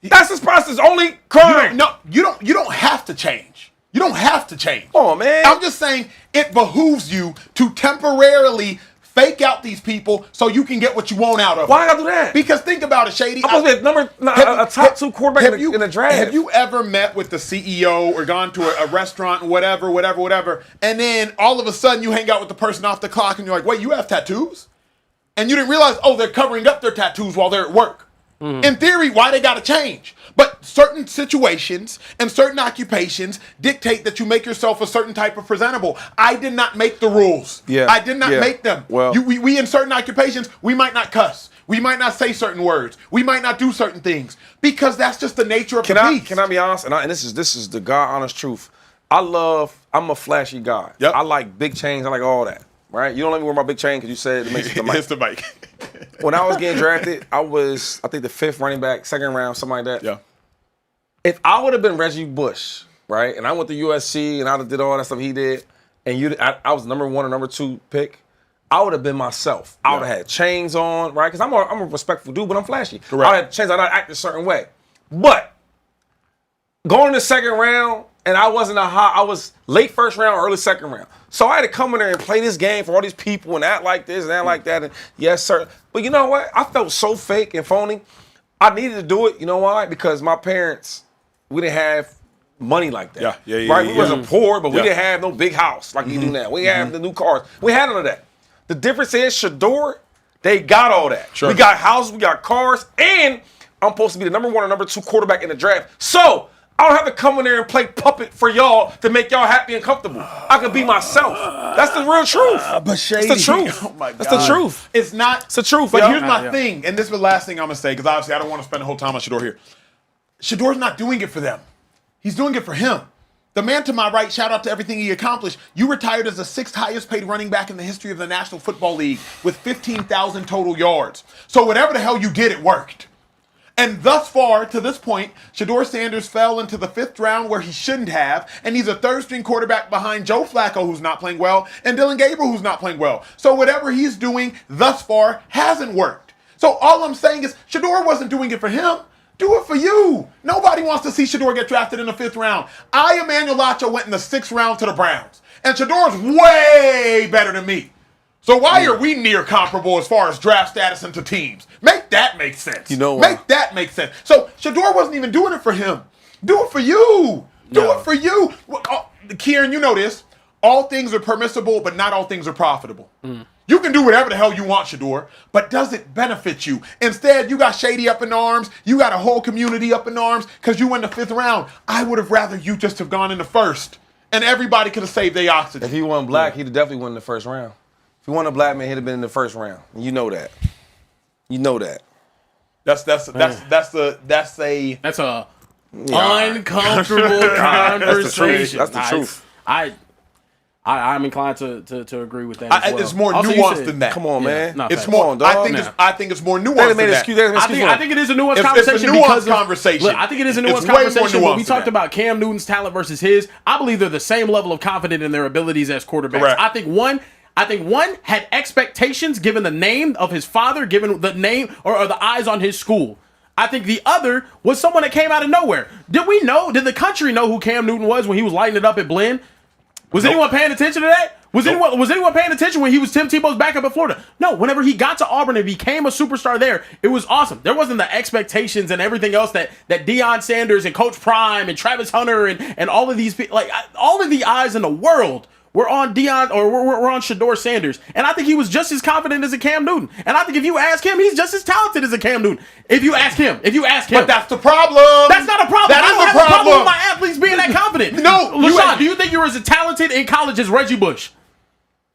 That's this process. Only crime. You don't have to change. You don't have to change. Oh man. I'm just saying it behooves you to temporarily fake out these people so you can get what you want out of them. Why I gotta do that? Because think about it, Shady. I'm supposed to be a top 2 quarterback in the draft. Have you ever met with the CEO or gone to a restaurant, whatever, and then all of a sudden you hang out with the person off the clock and you're like, wait, you have tattoos? And you didn't realize, they're covering up their tattoos while they're at work. In theory, why they gotta change? But certain situations and certain occupations dictate that you make yourself a certain type of presentable. I did not make the rules. Yeah. I did not make them. Well, we in certain occupations, we might not cuss. We might not say certain words. We might not do certain things because that's just the nature of the beast. Can I be honest? And this is the God honest truth. I'm a flashy guy. Yep. I like big chains. I like all that. Right? You don't let me wear my big chain because you said it makes it the mic. It's the mic. When I was getting drafted, I was, I think, the 5th running back, 2nd round, something like that. Yeah. If I would have been Reggie Bush, right, and I went to USC and I did all that stuff he did, and I was number 1 or number 2 pick, I would have been myself. I would have had chains on, right? Because I'm a respectful dude, but I'm flashy. Correct. I would have chains. I'd act a certain way. But going in the second round, and I wasn't I was late first round, early second round. So I had to come in there and play this game for all these people and act like this and act like that. And yes, sir. But you know what? I felt so fake and phony. I needed to do it. You know why? Because my parents, we didn't have money like that. Right? We wasn't poor, but we didn't have no big house like we do now. We have the new cars. We had none of that. The difference is Shedeur, they got all that. Sure. We got houses, we got cars, and I'm supposed to be the number 1 or number 2 quarterback in the draft. So I don't have to come in there and play puppet for y'all to make y'all happy and comfortable. I can be myself. That's the real truth. But Shady, that's the truth. Oh my God. That's the truth. It's not. It's the truth. But here's my thing, and this is the last thing I'm gonna say, because obviously I don't want to spend the whole time on Shedeur here. Shedeur's not doing it for them. He's doing it for him. The man to my right, shout out to everything he accomplished. You retired as the 6th highest paid running back in the history of the National Football League with 15,000 total yards. So whatever the hell you did, it worked. And thus far, to this point, Shedeur Sanders fell into the 5th round where he shouldn't have, and he's a 3rd-string quarterback behind Joe Flacco, who's not playing well, and Dylan Gabriel, who's not playing well. So whatever he's doing thus far hasn't worked. So all I'm saying is Shedeur wasn't doing it for him. Do it for you. Nobody wants to see Shedeur get drafted in the 5th round. Emmanuel Lacho went in the 6th round to the Browns, and Shedeur's way better than me. So why are we near comparable as far as draft status into teams? Make that make sense. You know Make that make sense. So Shedeur wasn't even doing it for him. Do it for you. Do it for you. Kieran, you know this. All things are permissible, but not all things are profitable. You can do whatever the hell you want, Shedeur, but does it benefit you? Instead, you got Shady up in arms. You got a whole community up in arms because you went in the 5th round. I would have rather you just have gone in the 1st, and everybody could have saved their oxygen. If he wasn't black, he'd have definitely won in the 1st round. If he wasn't a black man, he'd have been in the 1st round. You know that. You know that. That's a uncomfortable conversation. That's the truth. I'm inclined to agree with that. As well. It's more nuanced than that. Come on, man. No, it's more. I think it's more nuanced than that. I think it is a nuanced conversation. It's a nuanced conversation. Look, I think it is a nuanced conversation. When we talked about Cam Newton's talent versus his, I believe they're the same level of confidence in their abilities as quarterbacks. Correct. I think one had expectations given the name of his father, given the name or the eyes on his school. I think the other was someone that came out of nowhere. Did the country know who Cam Newton was when he was lighting it up at Blinn? Was anyone paying attention to that? Was anyone paying attention when he was Tim Tebow's backup at Florida? No, whenever he got to Auburn and became a superstar there, it was awesome. There wasn't the expectations and everything else that Deion Sanders and Coach Prime and Travis Hunter and all of these people, all of the eyes in the world were on Deion or we're on Shedeur Sanders. And I think he was just as confident as a Cam Newton. And I think if you ask him, he's just as talented as a Cam Newton. If you ask him. But that's the problem. That's not a problem. That I don't is have a problem with my athletes being that confident. No. LaShawn, do you think you were as talented in college as Reggie Bush?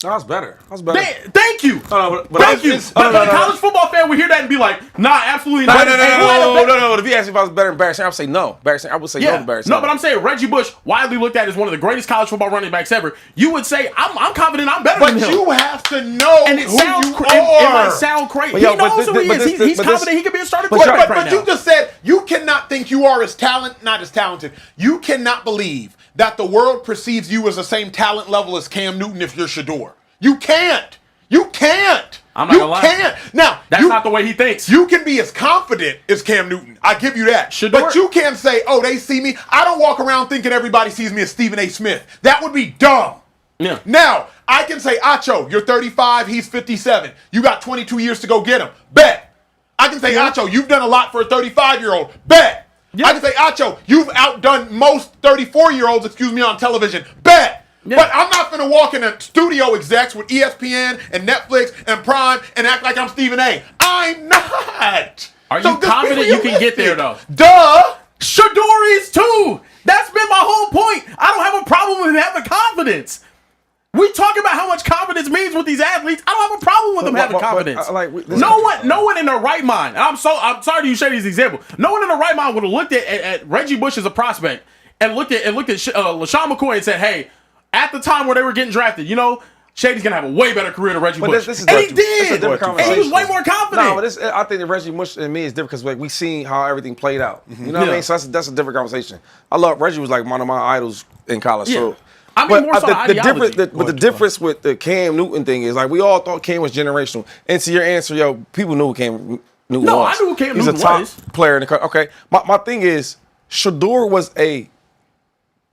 I was better. Thank you. Thank you. But a college football fan would hear that and be like, nah, absolutely not. No. If you ask me if I was better than Barry Sanders, I would say no. I would say no to Barry Sanders. No, but I'm saying Reggie Bush, widely looked at as one of the greatest college football running backs ever. You would say, I'm confident I'm better than him. But you have to know and it who sounds you are. It might sound crazy. He knows who he is. He's confident he could be a starting quarterback right now. But you just said you cannot think you are not as talented. You cannot believe that the world perceives you as the same talent level as Cam Newton if you're Shedeur. You can't. I'm not gonna lie. You can't. Now, that's not the way he thinks. You can be as confident as Cam Newton. I give you that. Shedeur. But you can't say, oh, they see me. I don't walk around thinking everybody sees me as Stephen A. Smith. That would be dumb. Yeah. Now, I can say, Acho, you're 35, he's 57. You got 22 years to go get him. Bet. I can say, Acho, you've done a lot for a 35-year-old. Bet. Yeah. I can say, Acho, you've outdone most 34-year-olds, on television. Bet. Yeah. But I'm not going to walk in a studio execs with ESPN and Netflix and Prime and act like I'm Stephen A. I'm not. Are you confident you can get there, though? Duh. Shedeur is too. That's been my whole point. I don't have a problem with him having confidence. We talk about how much confidence means with these athletes. I don't have a problem with them having confidence. No one in their right mind. I'm sorry to use Shady's example. No one in their right mind would have looked at Reggie Bush as a prospect and looked at LaShawn McCoy and said, hey, at the time where they were getting drafted, Shady's gonna have a way better career than Reggie Bush. And he did. And he was way more confident. No, but I think that Reggie Bush and me is different because we seen how everything played out. You know what I mean? So that's a different conversation. I love Reggie was like one of my idols in college. Yeah. So I mean, more so the difference with the Cam Newton thing is we all thought Cam was generational. And to your answer, people knew who Cam Newton was. No, I knew who Cam Newton was. He's a top player in the country. Okay, my thing is Shedeur was a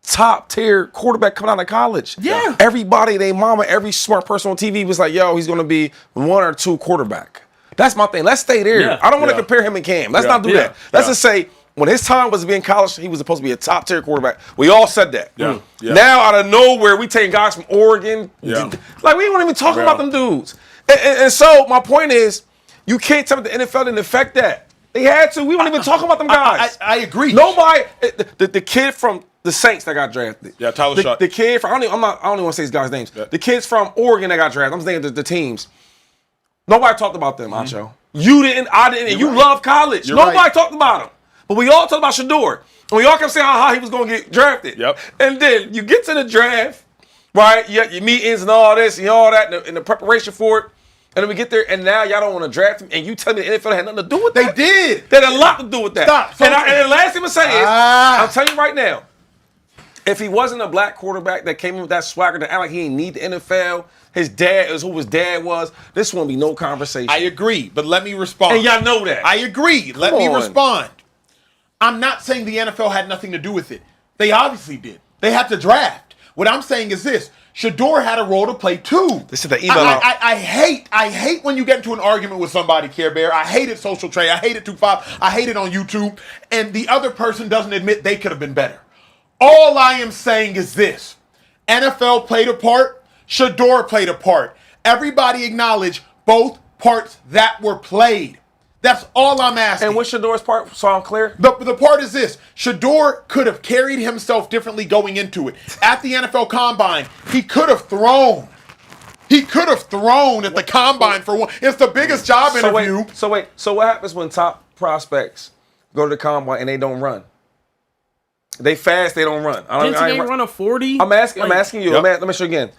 top tier quarterback coming out of college. Yeah. Everybody, their mama, every smart person on TV was like, yo, he's going to be 1 or 2 quarterback. That's my thing. Let's stay there. Yeah. I don't want to compare him and Cam. Let's not do that. Let's just say when his time was to be in college, he was supposed to be a top tier quarterback. We all said that. Yeah. Yeah. Now, out of nowhere, we taking guys from Oregon. Yeah. Like, we ain't even talking about them dudes. And so, my point is, you can't tell me the NFL didn't affect that. They had to. We weren't even talking about them guys. I agree. Nobody, the kid from the Saints that got drafted. Yeah, Tyler Shutt. The kid from, I don't even want to say these guys' names. Yeah. The kids from Oregon that got drafted. I'm thinking the teams. Nobody talked about them, Macho. You didn't, I didn't, and you love college. Nobody talked about them. But we all talked about Shedeur. And we all kept saying how he was going to get drafted. Yep. And then you get to the draft, right? You got your meetings and all this and all that and the preparation for it. And then we get there, and now y'all don't want to draft him, and you tell me the NFL had nothing to do with that? They did. They had a lot to do with that. Stop. And the last thing I'm saying is, I'm telling you right now, if he wasn't a black quarterback that came in with that swagger to act like he didn't need the NFL, his dad is who his dad was, this won't be no conversation. I agree, but let me respond. And y'all know that. I agree. Let me respond. I'm not saying the NFL had nothing to do with it. They obviously did. They had to draft. What I'm saying is this. Shedeur had a role to play too. This is the email. I hate when you get into an argument with somebody, Care Bear. I hate it, Social Trade. I hate it, 2-5. I hate it on YouTube. And the other person doesn't admit they could have been better. All I am saying is this. NFL played a part. Shedeur played a part. Everybody acknowledge both parts that were played. That's all I'm asking. And what's Shedeur's part, so I'm clear? The part is this. Shedeur could have carried himself differently going into it. At the NFL Combine, he could have thrown. He could have thrown at the Combine for one. It's the biggest job interview. So what happens when top prospects go to the Combine and they don't run? They fast, they don't run. Didn't they run a 40? I'm asking you. Let me show you again.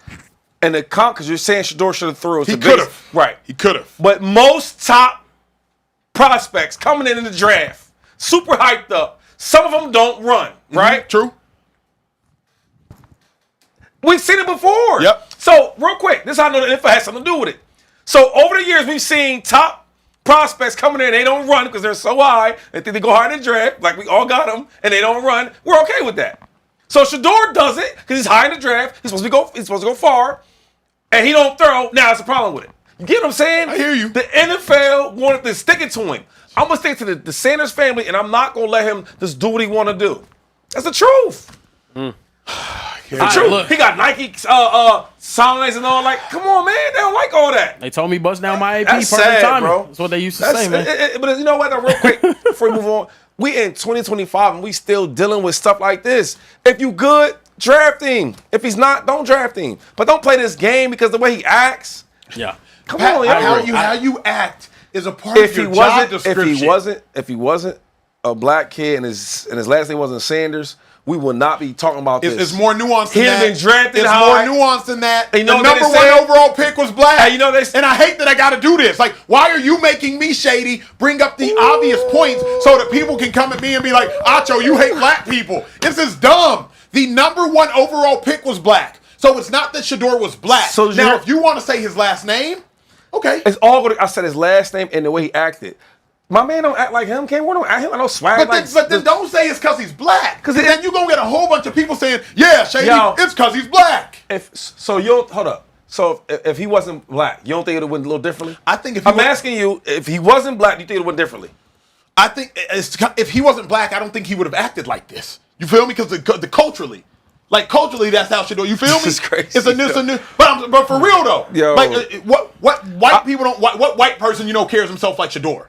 And the because you're saying Shedeur should have threw. He could have. Right. He could have. But most top prospects coming in the draft, super hyped up. Some of them don't run, right? True. We've seen it before. Yep. So, real quick, this is how I know the NFL has something to do with it. So, over the years, we've seen top prospects coming in, they don't run because they're so high, they think they go high in the draft, like we all got them, and they don't run. We're okay with that. So, Shedeur does it because he's high in the draft. He's supposed to go far, and he don't throw. Now, it's a problem with it. You get what I'm saying? I hear you. The NFL wanted to stick it to him. I'm going to stick to the Sanders family, and I'm not going to let him just do what he want to do. That's the truth. The truth. Look. He got Nike signs and all. Like, come on, man. They don't like all that. They told me bust down my AP. That's perfect sad, timing. bro. That's what they used to say, man. But you know what, though, real quick, before we move on, we in 2025, and we still dealing with stuff like this. If you good, draft him. If he's not, don't draft him. But don't play this game because the way he acts. Yeah. Come on, How you act is a part of your job description. If he wasn't a black kid and his last name wasn't Sanders, we would not be talking about this. It's more nuanced than that. He'd been drafted it's high. more nuanced than that. And you know the number what they one said? overall pick was black. Hey, you know they- and I hate that I got to do this. Like, why are you making me, Shady, bring up the obvious points so that people can come at me and be like, Acho, you hate black people. This is dumb. The number one overall pick was black. So it's not that Shedeur was black. So now, if you want to say his last name, okay. It's all good. I said his last name and the way he acted. My man don't act like him. Can't act him. I know swag. But then don't say it's because he's black. Because then you're going to get a whole bunch of people saying, yeah, Shady, it's because he's black. Hold up. So if he wasn't black, you don't think it would have went a little differently? I think I'm asking you, if he wasn't black, do you think it would have went differently? I think if he wasn't black, I don't think he would have acted like this. You feel me? Because the culturally, that's how Shedeur. You feel me? This is crazy. It's a new. But for real though, Yo. like what white people don't. What white person carries himself like Shedeur?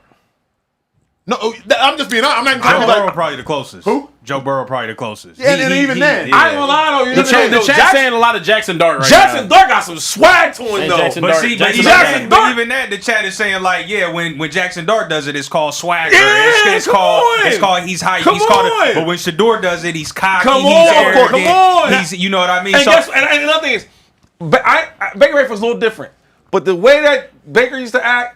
No, I'm just being honest. I'm not even trying to Joe be Burrow like. probably the closest. Who? Joe Burrow probably the closest. Yeah, and even then. I ain't gonna lie though. The chat's saying a lot of Jackson Dart right Jackson now. Dart got some swag to him And though. Jackson But Dart. see, Jackson Dart. but even that, the chat is saying like, yeah, when Jackson Dart does it, it's called swagger. Yeah, it's come called on. he's high. Come He's called on. it. But when Shedeur does it, he's cocky. Come he's on, arrogant. come on. He's, you know what I mean? And So and another thing is, Baker Mayfield's a little different. But the way that Baker used to act,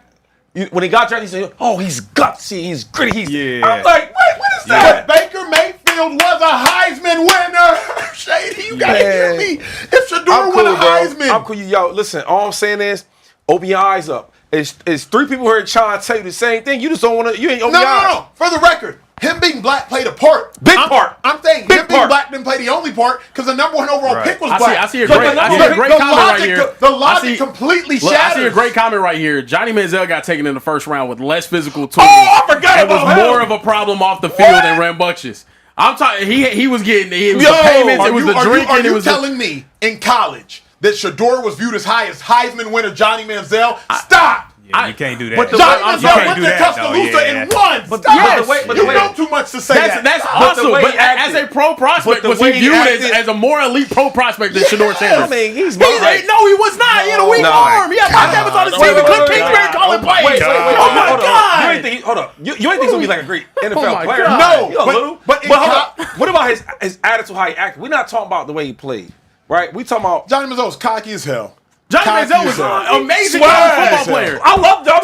when he got drafted, he said, "Oh, he's gutsy, he's gritty." I'm like, what is that? But Baker Mayfield was a Heisman winner. Shady, you gotta hear me. If Shedeur won a Heisman, I'm cool. Yo, listen. All I'm saying is, open your eyes up. It's 3 people here trying to tell you the same thing. You just don't want to. You ain't open your eyes. No. For the record, him being black played a part. Part. I'm saying Big him being part. black didn't play the only part because the number 1 overall pick was black. I see a great comment right here. The logic completely shatters. I see a great comment right here. Johnny Manziel got taken in the first round with less physical tools. Oh, I forgot It about was him. more of a problem off the field than rambunctious. I'm talking. He was getting. It was the payments. It was the drinking. Are you It was telling me in college that Shedeur was viewed as high as Heisman winner Johnny Manziel? Stop. Yeah, you can't do that. But though. Johnny You Manziel can't went do to that, Tuscaloosa though, and won. But Stop. the way- You know too much to say that. That's the awesome. way But he as acted- a pro prospect, but the was he way he viewed acted- as a more elite pro prospect than Shedeur Sanders? I mean, he's No, he was not. He had a weak arm. He had Mike Evans on his team. Cliff Kingsbury calling plays. Wait, Oh my hold God. on. You ain't think he's gonna be like a great NFL my player? God. No, You a little. but in hold on. What about his attitude, how he acted? We're not talking about the way he played, right? We talking about Johnny Manziel was cocky as hell. Johnny Manziel was an amazing college football player. I love John.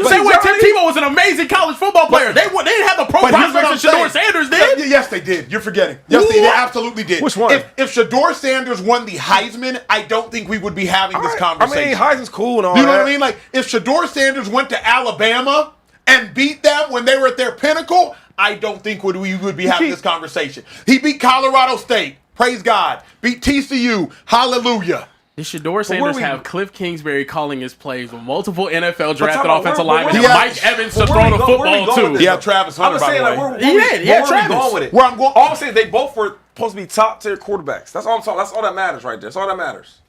Same way Tim Tebow was an amazing college football player. They didn't have the pro But here's what prospects I'm that Shedeur saying. Sanders did. Yes, they did. You're forgetting. Yes, they absolutely did. Which one? If Shedeur Sanders won the Heisman, I don't think we would be having this conversation. I mean, Heisman's cool and all You know that. what I mean? Like, if Shedeur Sanders went to Alabama and beat them when they were at their pinnacle, I don't think we would be having this conversation. He beat Colorado State. Praise God. Beat TCU. Hallelujah. Did Shedeur Sanders have Cliff Kingsbury calling his plays with multiple NFL drafted about offensive where- linemen and where- Mike Evans to where throw we the go- where we football going to? with Yeah, this? Travis I'm Hunter, just by saying, the like, way. where we Travis. going with it? Where I'm going- All I'm saying, they both were supposed to be top tier quarterbacks. That's all I'm talking. That's all that matters right there. That's all that matters.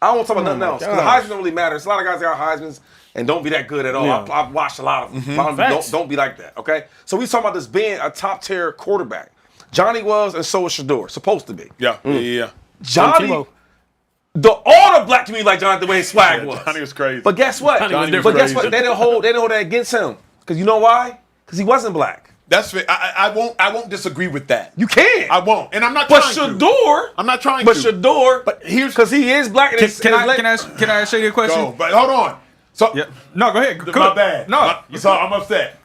I don't want to talk about nothing else. Because the Heisman don't really matter. There's a lot of guys that got Heismans and don't be that good at all. Yeah. I've watched a lot of them. A lot of them don't be like that, okay? So we talking about this being a top tier quarterback. Johnny was, and so was Shedeur. Supposed to be. Yeah. Johnny, all the black community like Johnny the way his swag was. Johnny was crazy. But guess what? Johnny was But different. guess what? They didn't hold that against him. Because you know why? Because he wasn't black. That's fair. I won't disagree with that. You can. I won't. And I'm not But trying to. Shedeur. I'm not trying But to. Shedeur. But here's because he is black. And Can I ask you a question? Go. But hold on. So Yeah. No, go ahead. my bad. No. So I'm upset.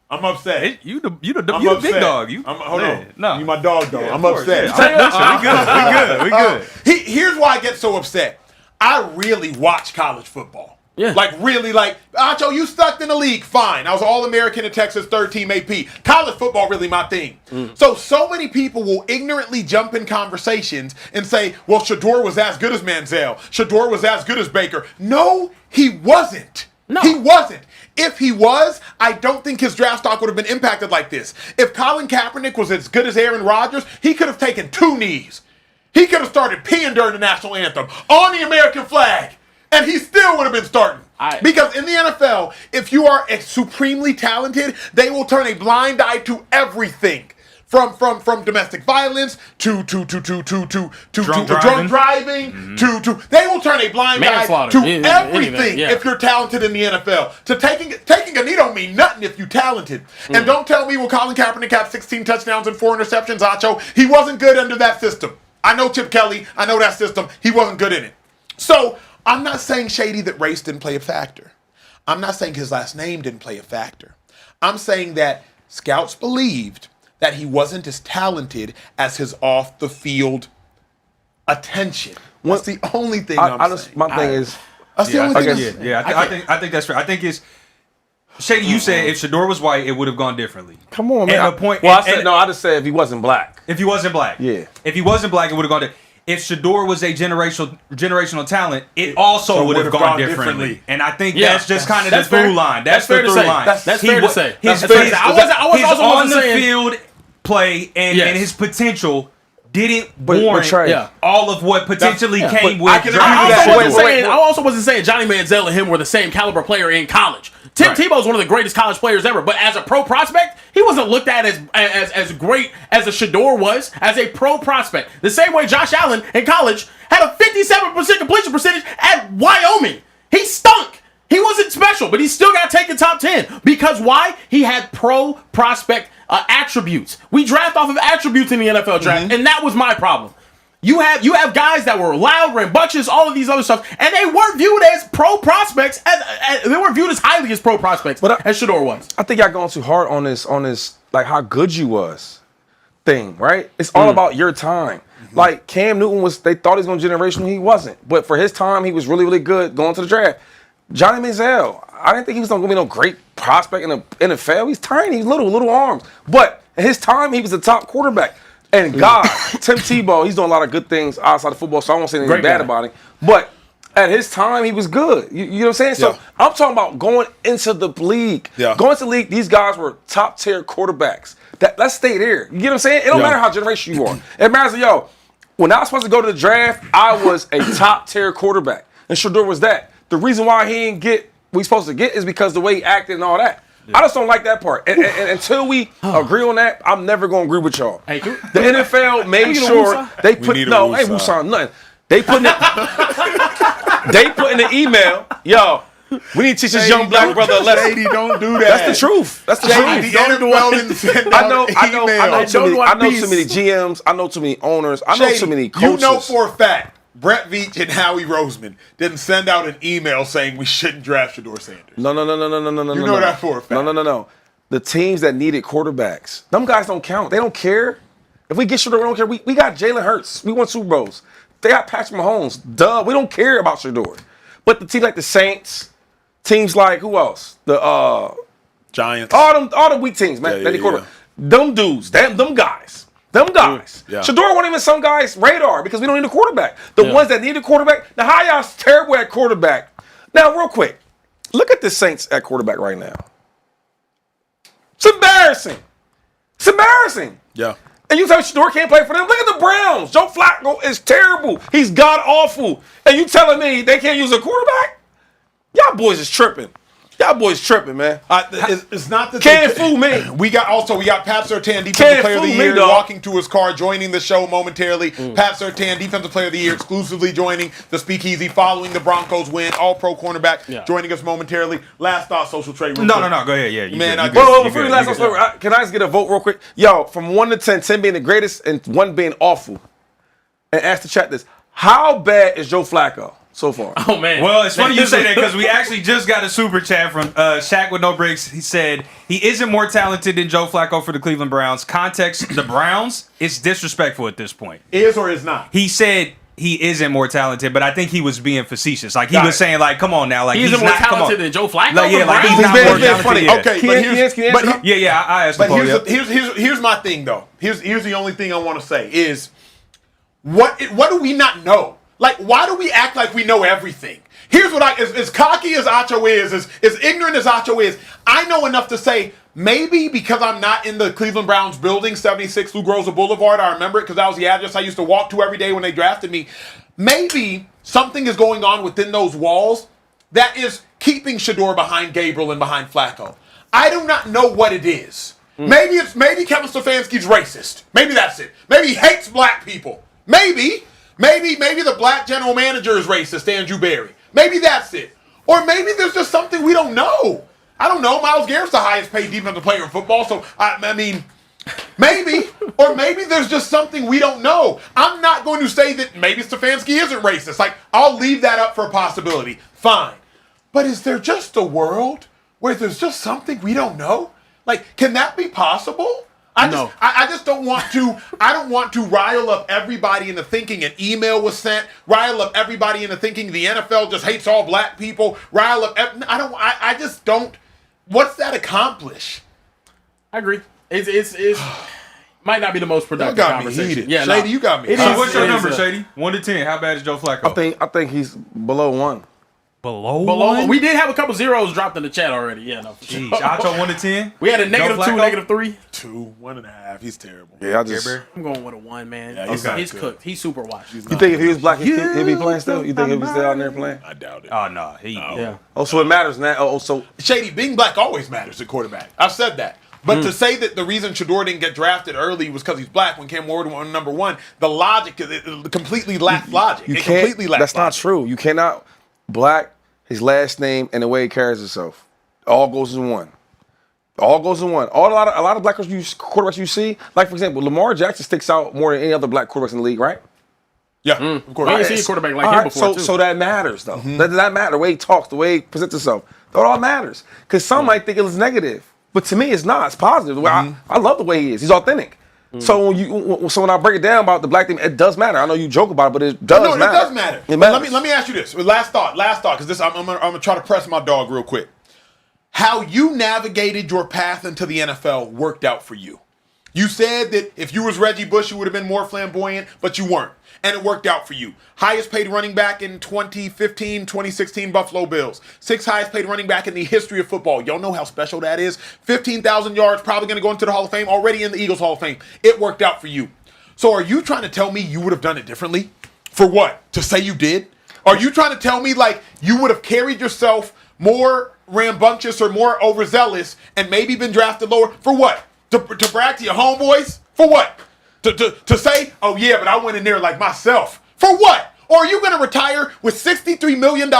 I'm upset. You the I'm big upset. dog. Hold on. No. You my dog though. I'm of course, upset. yeah. We good. Here's why I get so upset. I really watch college football. Yeah. Like really, like Acho, you stuck in the league, fine. I was All-American in Texas, 3rd-team AP. College football really my thing. So many people will ignorantly jump in conversations and say, well, Shedeur was as good as Manziel. Shedeur was as good as Baker. No, he wasn't. No. He wasn't. If he was, I don't think his draft stock would have been impacted like this. If Colin Kaepernick was as good as Aaron Rodgers, he could have taken 2 knees. He could have started peeing during the national anthem on the American flag, and he still would have been starting. Because in the NFL, if you are supremely talented, they will turn a blind eye to everything. From domestic violence to drunk driving to they will turn a blind eye to everything if you're talented in the NFL. To taking a knee don't mean nothing if you're talented. And don't tell me, well, Colin Kaepernick had 16 touchdowns and 4 interceptions, Acho. He wasn't good under that system. I know Chip Kelly. I know that system. He wasn't good in it. So I'm not saying, Shady, that race didn't play a factor. I'm not saying his last name didn't play a factor. I'm saying that scouts believed that he wasn't as talented as his off-the-field attention. That's the only thing I'm saying. My thing is, That's the only thing I'm saying. I think that's fair. I think it's Shady. You said if Shedeur was white, it would have gone differently. come on, man. And the point. Well, I just said if he wasn't black. If he wasn't black, Yeah. If he wasn't black, it would have gone. If Shedeur was a generational talent, it also would have gone differently. And I think that's just kind of the through line. That's the through line. That's fair to say. His on the field play and his potential didn't warrant all of what potentially came with. I also wasn't saying Johnny Manziel and him were the same caliber player in college. Tim Tebow is one of the greatest college players ever, but as a pro prospect, he wasn't looked at as great as a Shedeur was as a pro prospect. The same way Josh Allen in college had a 57% completion percentage at Wyoming. He stunk. He wasn't special, but he still got taken top 10. Because why? He had pro prospect attributes. We draft off of attributes in the NFL draft, and that was my problem. You have guys that were loud, rambunctious, all of these other stuff, and they weren't viewed as pro prospects. They weren't viewed as highly as pro prospects, as Shedeur was. I think y'all going too hard on this like how good you was thing, right? It's all about your time. Like Cam Newton they thought he was going to generational, he wasn't. But for his time, he was really, really good going to the draft. Johnny Manziel. I didn't think he was going to be no great prospect in the NFL. He's tiny. He's little arms. But at his time, he was the top quarterback. And God, Tim Tebow, he's doing a lot of good things outside of football, so I won't say anything bad about him. But at his time, he was good. You know what I'm saying? So I'm talking about going into the league. Going into the league, these guys were top-tier quarterbacks. Let's stay there. You get what I'm saying? It don't matter how generation you are. It matters, when I was supposed to go to the draft, I was a top-tier quarterback. And Shedeur was that. The reason why he didn't get what he's supposed to get is because the way he acted and all that. I just don't like that part. And until we agree on that, I'm never going to agree with y'all. Hey, the NFL made sure they put ain't Wusan nothing. They put in the email, we need to teach this young black brother a lesson. Shady, don't do that. That's the truth. That's the truth. The NFL didn't send out I know too many GMs. I know too many owners. I know too many coaches. You know for a fact, Brett Veach and Howie Roseman didn't send out an email saying we shouldn't draft Shedeur Sanders. No. You know that for a fact. No. The teams that needed quarterbacks, them guys don't count. They don't care. If we get Shedeur, we don't care. We got Jalen Hurts. We won Super Bowls. They got Patrick Mahomes. Duh. We don't care about Shedeur. But the teams like the Saints, teams like who else? The Giants. All the weak teams, man. Them dudes, them guys. Shedeur wasn't even some guys' radar because we don't need a quarterback. The ones that need a quarterback. Now, how y'all's terrible at quarterback. Now, real quick, look at the Saints at quarterback right now. It's embarrassing. Yeah. And you tell me Shedeur can't play for them? Look at the Browns. Joe Flacco is terrible. He's god-awful. And you telling me they can't use a quarterback? Y'all boys is tripping. Man. It's not that can't fool me. We got Pat Surtain, Defensive Player of the Year, walking to his car, joining the show momentarily. Pat Surtain, Defensive Player of the Year, exclusively joining the Speakeasy following the Broncos win. All-Pro cornerback, joining us momentarily. Last thought, Social Trade. No. Go ahead. Yeah, before we last thought, can I just get a vote real quick? From 1 to 10, 10 being the greatest and 1 being awful. And ask the chat this: how bad is Joe Flacco so far? Oh, man. Well, it's funny you say that because we actually just got a super chat from Shaq with No Breaks. He said he isn't more talented than Joe Flacco for the Cleveland Browns. Context, the Browns, it's disrespectful at this point. Is or is not? He said he isn't more talented, but I think he was being facetious. Like, he was saying, like, come on now. Like, he's not more talented than Joe Flacco? Like, he's not more talented. Funny. Okay, I asked him. Here's my thing, though. Here's the only thing I want to say is, what do we not know? Like, why do we act like we know everything? Here's what as cocky as Acho is, as ignorant as Acho is, I know enough to say, maybe because I'm not in the Cleveland Browns building, 76 Lou Groza Boulevard, I remember it because that was the address I used to walk to every day when they drafted me. Maybe something is going on within those walls that is keeping Shedeur behind Gabriel and behind Flacco. I do not know what it is. Maybe Kevin Stefanski's racist. Maybe that's it. Maybe he hates black people. Maybe the black general manager is racist, Andrew Berry. Maybe that's it. Or maybe there's just something we don't know. I don't know. Myles Garrett's the highest paid defensive player in football, so I mean, maybe. Or maybe there's just something we don't know. I'm not going to say that maybe Stefanski isn't racist. Like, I'll leave that up for a possibility. Fine. But is there just a world where there's just something we don't know? Like, can that be possible? I just don't want to. I don't want to rile up everybody into thinking an email was sent. Rile up everybody into thinking the NFL just hates all black people. Rile up. I just don't. What's that accomplish? I agree. It's might not be the most productive conversation. Me heated. Shady, you got me. What's your number, Shady? 1 to 10. How bad is Joe Flacco? I think he's below 1. Below 1? We did have a couple zeros dropped in the chat already. Yeah, no. Jeez, Acho 1 to 10. We had a -2, -3. 2, 1.5. He's terrible. Yeah, I'm going with a 1, man. Yeah, he's cooked. He's super washed. You think if he was black, he'd be playing still? You think he'd be still out there playing? I doubt it. Oh no, Yeah. Oh, so it matters now. Oh, so Shady, being black always matters at quarterback. I've said that. But to say that the reason Shedeur didn't get drafted early was because he's black when Cam Ward went number 1, the logic it completely lacks logic. It completely lacks That's not true. You cannot black. His last name and the way he carries himself, all goes in one. A lot of black quarterbacks you see, like for example, Lamar Jackson sticks out more than any other black quarterbacks in the league, right? Yeah, of course. I ain't seen a quarterback like him before, too. So that matters, though. That matter. The way he talks, the way he presents himself, that all matters. Because some might think it was negative, but to me, it's not. It's positive. The way I love the way he is. He's authentic. So when I break it down about the black thing, it does matter. I know you joke about it, but it does matter. No, it does matter. It matters. Let me ask you this. Last thought, because this I'm gonna try to press my dog real quick. How you navigated your path into the NFL worked out for you. You said that if you was Reggie Bush, you would have been more flamboyant, but you weren't. And it worked out for you. Highest paid running back in 2015, 2016 Buffalo Bills. 6th highest paid running back in the history of football. Y'all know how special that is. 15,000 yards, probably going to go into the Hall of Fame, already in the Eagles Hall of Fame. It worked out for you. So are you trying to tell me you would have done it differently? For what? To say you did? Are you trying to tell me like you would have carried yourself more rambunctious or more overzealous and maybe been drafted lower? For what? To brag to your homeboys? For what? To say, oh yeah, but I went in there like myself. For what? Or are you going to retire with $63 million,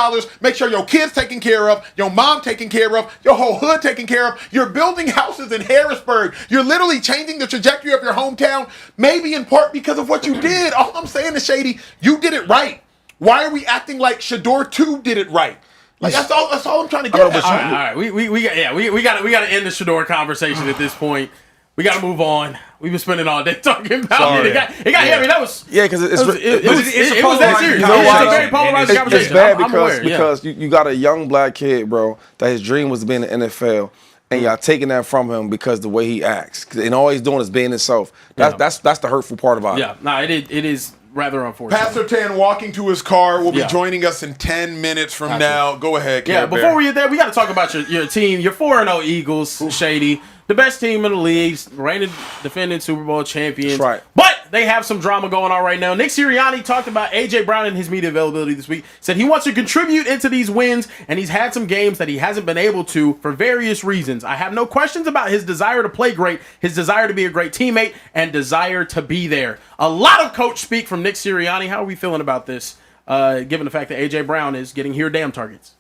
make sure your kids taken care of, your mom taken care of, your whole hood taken care of, you're building houses in Harrisburg, you're literally changing the trajectory of your hometown, maybe in part because of what you did. All I'm saying is, Shady, you did it right. Why are we acting like Shedeur 2 did it right? Like that's all I'm trying to get at. All right. We got to end the Shedeur conversation at this point. We got to move on. We've been spending all day talking about it. It got heavy. That was because it was that serious. You know why? It's a very polarized conversation. It's bad because you got a young black kid, bro, that his dream was to be in the NFL, and y'all taking that from him because the way he acts, and all he's doing is being himself. That's the hurtful part about it. Yeah, no, it is rather unfortunate. Pat Surtain walking to his car will be joining us in 10 minutes from now. Go ahead, Care Yeah, before we get there, we got to talk about your team. Your 4-0 Eagles, Shady. The best team in the league, reigning defending Super Bowl champions. That's right. But they have some drama going on right now. Nick Sirianni talked about A.J. Brown in his media availability this week. Said he wants to contribute into these wins, and he's had some games that he hasn't been able to for various reasons. I have no questions about his desire to play great, his desire to be a great teammate, and desire to be there. A lot of coach speak from Nick Sirianni. How are we feeling about this, given the fact that A.J. Brown is getting here damn targets?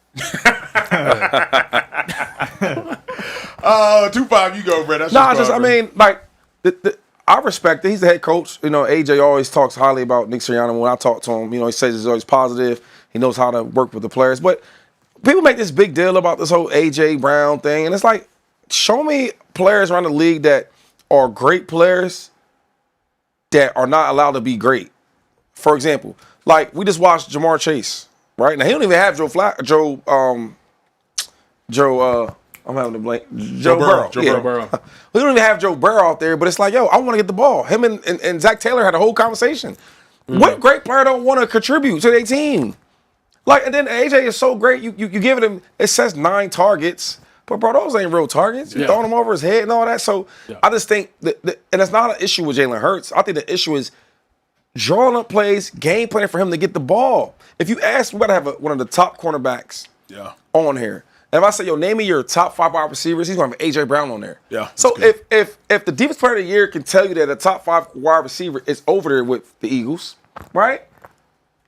2-5, you go, bro. That's I mean, like, I respect it. He's the head coach. You know, AJ always talks highly about Nick Sirianni. When I talk to him, you know, he says he's always positive. He knows how to work with the players. But people make this big deal about this whole AJ Brown thing, and it's like, show me players around the league that are great players that are not allowed to be great. For example, like we just watched Jamar Chase, right? Now he don't even have I'm having to blank. Joe Burrow. Joe Burrow. We don't even have Joe Burrow out there, but it's like, yo, I want to get the ball. Him and Zach Taylor had a whole conversation. Mm-hmm. What great player don't want to contribute to their team? Like, and then AJ is so great. You give him, it says 9 targets, but bro, those ain't real targets. You're throwing them over his head and all that. So I just think that and it's not an issue with Jalen Hurts. I think the issue is drawing up plays, game planning for him to get the ball. If you ask, we got to have one of the top cornerbacks on here. And if I say, yo, name me your top 5 wide receivers, he's going to have A.J. Brown on there. Yeah. So if the defense player of the year can tell you that the top 5 wide receiver is over there with the Eagles, right?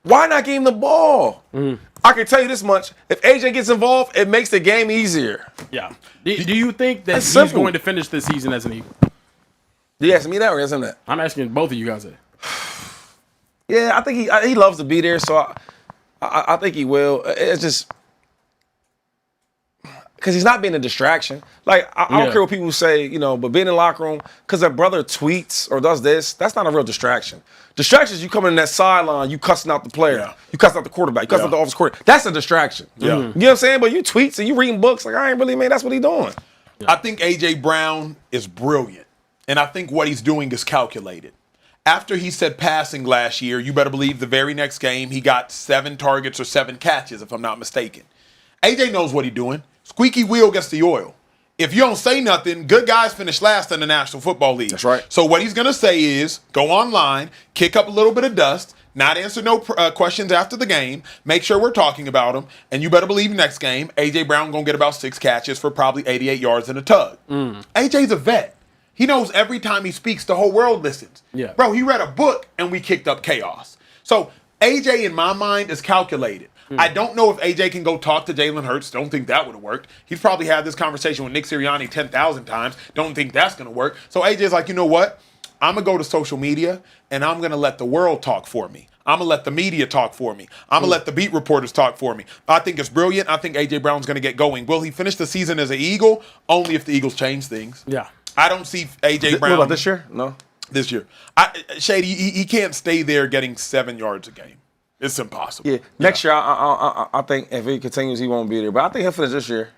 Why not give him the ball? I can tell you this much. If A.J. gets involved, it makes the game easier. Yeah. Do you think that he's going to finish this season as an Eagle? You asking me that or asking him that? I'm asking both of you guys that. Yeah, I think he loves to be there, so I think he will. It's just because he's not being a distraction. Like, I don't care what people say, you know, but being in the locker room, because their brother tweets or does this, that's not a real distraction. Distractions, you coming in that sideline, you cussing out the player, you cussing out the quarterback, you cussing out the offensive coordinator. That's a distraction. You know what I'm saying? But you tweets and you reading books, like, I ain't really, man, that's what he doing. I think A.J. Brown is brilliant, and I think what he's doing is calculated. After he said passing last year, you better believe the very next game he got 7 targets or 7 catches, if I'm not mistaken. A.J. knows what he's doing. Squeaky wheel gets the oil. If you don't say nothing, good guys finish last in the National Football League. That's right. So what he's going to say is go online, kick up a little bit of dust, not answer no questions after the game, make sure we're talking about him, and you better believe next game, A.J. Brown going to get about 6 catches for probably 88 yards and a tug. A.J.'s a vet. He knows every time he speaks, the whole world listens. Yeah. Bro, he read a book and we kicked up chaos. So A.J. in my mind is calculated. I don't know if A.J. can go talk to Jalen Hurts. Don't think that would have worked. He's probably had this conversation with Nick Sirianni 10,000 times. Don't think that's going to work. So A.J.'s like, you know what? I'm going to go to social media, and I'm going to let the world talk for me. I'm going to let the media talk for me. I'm going to let the beat reporters talk for me. I think it's brilliant. I think A.J. Brown's going to get going. Will he finish the season as an Eagle? Only if the Eagles change things. Yeah. I don't see A.J. Brown. What about this year? No. This year. Shady, he can't stay there getting 7 yards a game. It's impossible. Yeah, next year, I think if he continues, he won't be there. But I think he'll finish this year.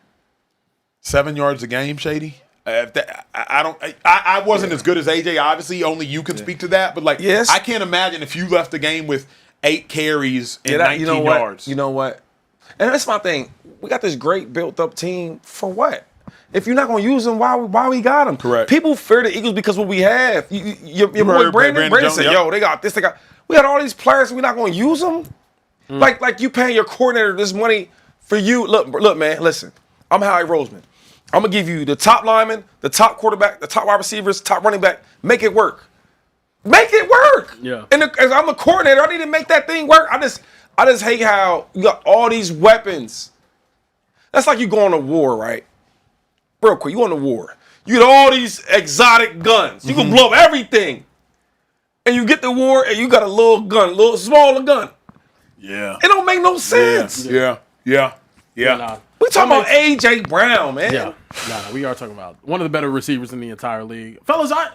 7 yards a game, Shady? I wasn't as good as AJ. Obviously, only you can speak to that. But, Yes. I can't imagine if you left the game with 8 carries and 19 yards. You know what? And that's my thing. We got this great built-up team for what? If you're not going to use them, why we got them? Correct. People fear the Eagles because what we have. Your boy Brandon Jones, said, yep. yo, they got this, they got. We got all these players, we're not going to use them? Like you paying your coordinator this money for you. Look, man, listen. I'm Howie Roseman. I'm going to give you the top lineman, the top quarterback, the top wide receivers, top running back. Make it work. Make it work. Yeah. And as I'm a coordinator, I need to make that thing work. I just hate how you got all these weapons. That's like you going to war, right? Real quick, you on the war. You get all these exotic guns. You can blow up everything. And you get the war and you got a little gun, a little smaller gun. Yeah. It don't make no sense. Yeah. Nah. We talking about A.J. Brown, man. Yeah. Nah, we are talking about one of the better receivers in the entire league. Fellas, I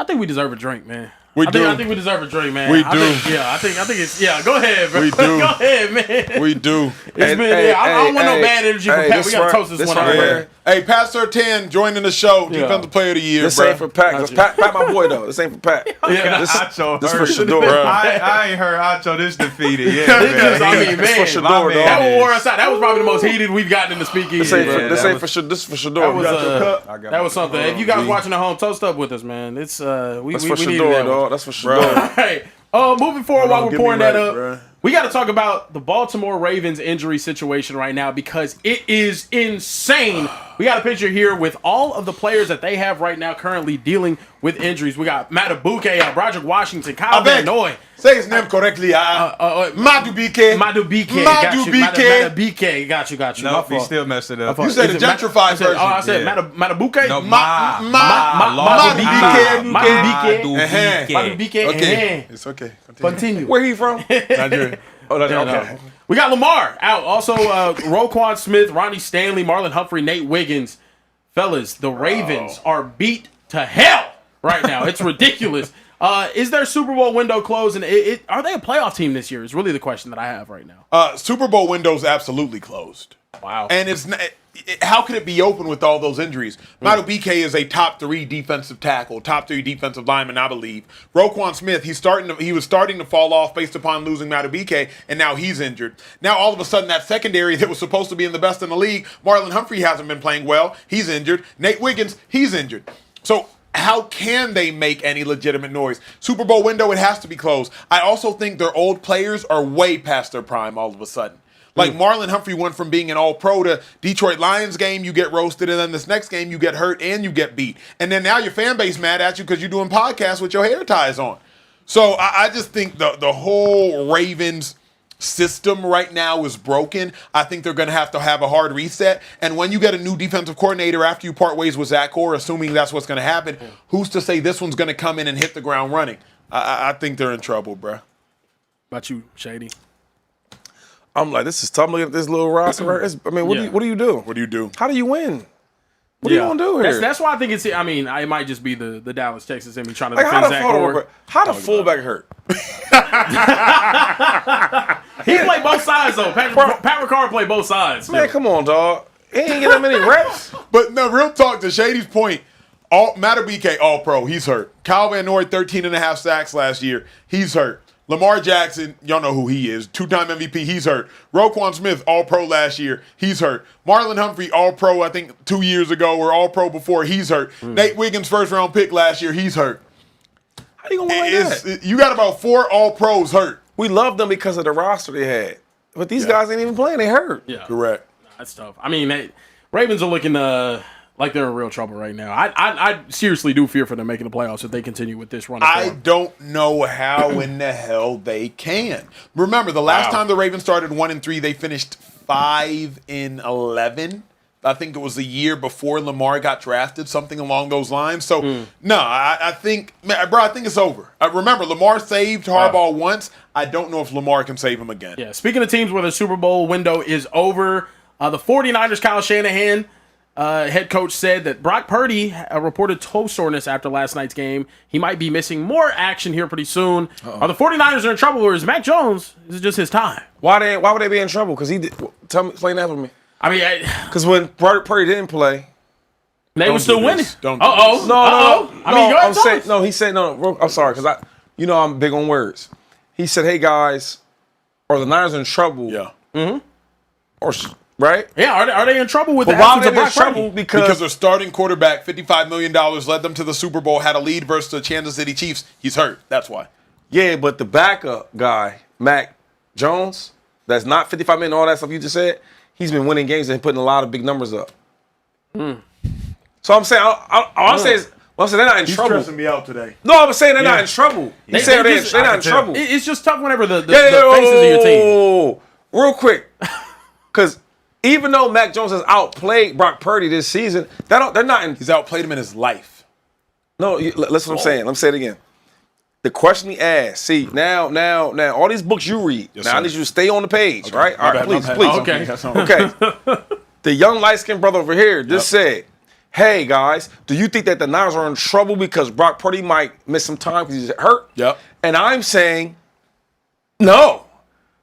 think we deserve a drink, man. We do. I think we deserve a drink, man. We do. I think it's go ahead, bro. We do. Go ahead, man. We do. It's been I don't want no bad energy from Pat. We gotta toast this one out right here. here. Hey, Pat Surtain joining the show, Defensive Player of the Year, This bro. ain't for Pat. 'Cause Pat my boy, though. This ain't for Pat. Yeah, This Acho for hurt. Shedeur. I ain't heard Acho this defeated. Yeah, This is- I mean, This man, for my Shedeur, man. dog. that one wore us out. That was probably the most heated we've gotten in the speakeasy. This ain't Yeah, for Shedeur. That was, I got that was my- something. If you guys watching at home, toast up with us, man. It's we That's we, for we needed Shedeur, that one. dog. That's for Shedeur. Hey, moving forward while we're get me pouring that right, up, bruh. we got to talk about the Baltimore Ravens injury situation right now because it is insane. We got a picture here with all of the players that they have right now currently dealing with injuries. We got Madubuike, Broderick Washington, Kyle Van Noy. Say his name correctly. Madubuike. Madubuike. Madubuike. Got you. Nope, My he fault. still messed it up. You said the gentrified version. I said Yeah. Madubuike. No, Madubuike. Okay. It's okay. Continue. Continue. Where he from? Nigeria. Oh, that's No. okay. We got Lamar out. Also, Roquan Smith, Ronnie Stanley, Marlon Humphrey, Nate Wiggins. Fellas, the Ravens are beat to hell right now. It's ridiculous. Is their Super Bowl window closed? And are they a playoff team this year is really the question that I have right now. Super Bowl window's absolutely closed. Wow. And it's not, how could it be open with all those injuries? Madubuike is a top 3 defensive tackle, top 3 defensive lineman, I believe. Roquan Smith, he was starting to fall off based upon losing Madubuike, and now he's injured. Now all of a sudden that secondary that was supposed to be in the best in the league, Marlon Humphrey hasn't been playing well. He's injured. Nate Wiggins, he's injured. So how can they make any legitimate noise? Super Bowl window, it has to be closed. I also think their old players are way past their prime all of a sudden. Like Marlon Humphrey went from being an all-pro to Detroit Lions game, you get roasted, and then this next game you get hurt and you get beat. And then now your fan base mad at you because you're doing podcasts with your hair ties on. So I just think the whole Ravens system right now is broken. I think they're going to have a hard reset. And when you get a new defensive coordinator after you part ways with Zach Orr, assuming that's what's going to happen, who's to say this one's going to come in and hit the ground running? I think they're in trouble, bro. About you, Shady? I'm like, this is tough. I'm looking at this little roster. Right? What do you do? What do you do? How do you win? What are you gonna do here? That's why I think it's. I mean, it might just be the Dallas, Texas, and me trying to Like, defend Zach Orr. how the fullback hurt? He played both sides though. Pat Ricard played both sides. Man, come on, dog. He ain't get that many reps. But no, real talk, to Shady's point, Madubuike, all-pro, he's hurt. Kyle Van Noy, 13.5 sacks last year, he's hurt. Lamar Jackson, y'all know who he is, 2-time MVP, he's hurt. Roquan Smith, all-pro last year, he's hurt. Marlon Humphrey, all-pro, I think 2 years ago, or all-pro before, he's hurt. Nate Wiggins, first-round pick last year, he's hurt. How you gonna win like that? You got about 4 all-pros hurt. We love them because of the roster they had. But these guys ain't even playing. They hurt. Yeah, Correct. that's tough. I mean, Ravens are looking like they're in real trouble right now. I seriously do fear for them making the playoffs if they continue with this run. I don't know how in the hell they can. Remember, the last time the Ravens started 1-3, they finished 5-11. I think it was the year before Lamar got drafted, something along those lines. So, no, I think, I think it's over. Remember, Lamar saved Harbaugh once. I don't know if Lamar can save him again. Yeah, speaking of teams where the Super Bowl window is over, the 49ers, Kyle Shanahan, head coach said that Brock Purdy reported toe soreness after last night's game. He might be missing more action here pretty soon. Are the 49ers in trouble, or is Mac Jones, is it just his time? Why would they be in trouble? Because he did. Explain that for me. I mean, Because when Purdy didn't play, they were still winning. Don't do Uh-oh. No. I mean, go ahead, I'm saying, tell us. he said no. I'm sorry, because I'm big on words. He said, "Hey guys, are the Niners in trouble?" Yeah. Right? Yeah, are they in trouble with But the why absence would of they be in Brock trouble? Purdy? Because their starting quarterback, $55 million, led them to the Super Bowl, had a lead versus the Kansas City Chiefs. He's hurt. That's why. Yeah, but the backup guy, Mac Jones, that's not 55 million, all that stuff you just said, he's been winning games and putting a lot of big numbers up. So I'm saying, I'm saying they're not in He's trouble. stressing me out today. No, I'm saying they're not in trouble. He said they're not in trouble. It's just tough whenever the Yeah, faces of your team. Real quick, because even though Mac Jones has outplayed Brock Purdy this season, they're not in. He's outplayed him in his life. No, listen what I'm saying. Let me say it again. The question he asked. See, now, all these books you read. Yes, now sir. I need you to stay on the page, right? My All right, bad, please. Okay. Okay. The young light-skinned brother over here just said, "Hey guys, do you think that the Niners are in trouble because Brock Purdy might miss some time because he's hurt?" Yep. And I'm saying, no,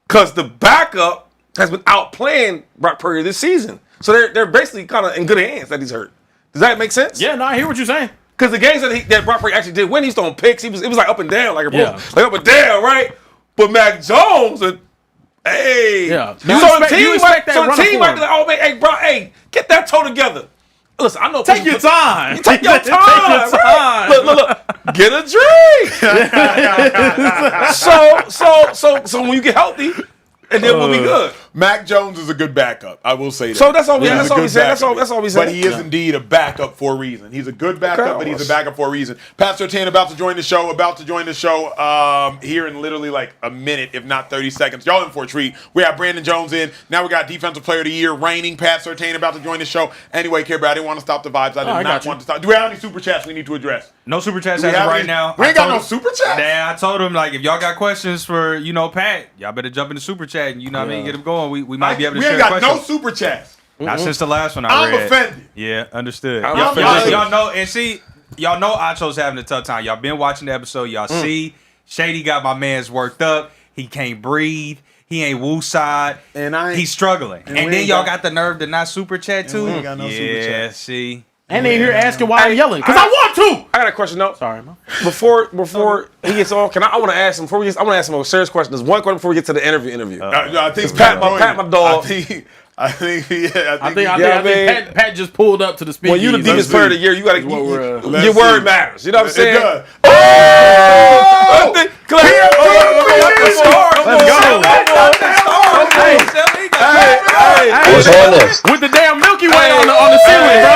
because the backup has been outplaying Brock Purdy this season. So they're basically kind of in good hands that he's hurt. Does that make sense? Yeah, no, I hear what you're saying. Because the games that Brock Purdy actually did win, he's throwing picks. It was like up and down, like up and down, right? But Mac Jones, hey, Yeah. So You the expect team that might be like, oh man, hey bro, hey, get that toe together. Listen, I know. Take your time. Take your time. Right? Look. Get a drink. So when you get healthy, and then we'll be good. Mac Jones is a good backup. I will say that. So that's all we. He's That's a all we good said. backup. That's all we said. But he is indeed a backup for a reason. He's a good backup, Okay. but he's a backup for a reason. Pat Surtain about to join the show. Here in literally like a minute, if not 30 seconds. Y'all in for a treat. We have Brandon Jones in. Now we got Defensive Player of the Year, reigning Pat Surtain about to join the show. Anyway, Care Bear, I didn't want to stop the vibes. I did not want to stop. Do we have any super chats we need to address? No super chats Do we as of have right any? now. We ain't got no told him- super chats? Yeah, I told him, like, if y'all got questions for, Pat, y'all better jump in the super chat and, get him going. We might be able to We share ain't got questions. no super chats. Not since the last one I I'm read. offended. Yeah, understood. I'm Y'all, offended. y'all know, and see, y'all know Acho's having a tough time. Y'all been watching the episode. Y'all see, Shady got my man's worked up. He can't breathe. He ain't wooside. And he's struggling. And we then ain't y'all got- got the nerve to not super chat too. we ain't got no super yeah, chat. see. And they here asking why I'm yelling. Because I want to. I got a question though. Sorry, man. Before he gets on, I want to ask him. I want to ask him a serious question. There's one question before we get to the interview. I think Pat my dog. I think Pat just pulled up to the speakeasy. When you the deepest player of the year, you got to what we're, your word matters. You know what I'm saying? It does. What's on this? with the damn Milky Way on the ceiling, bro.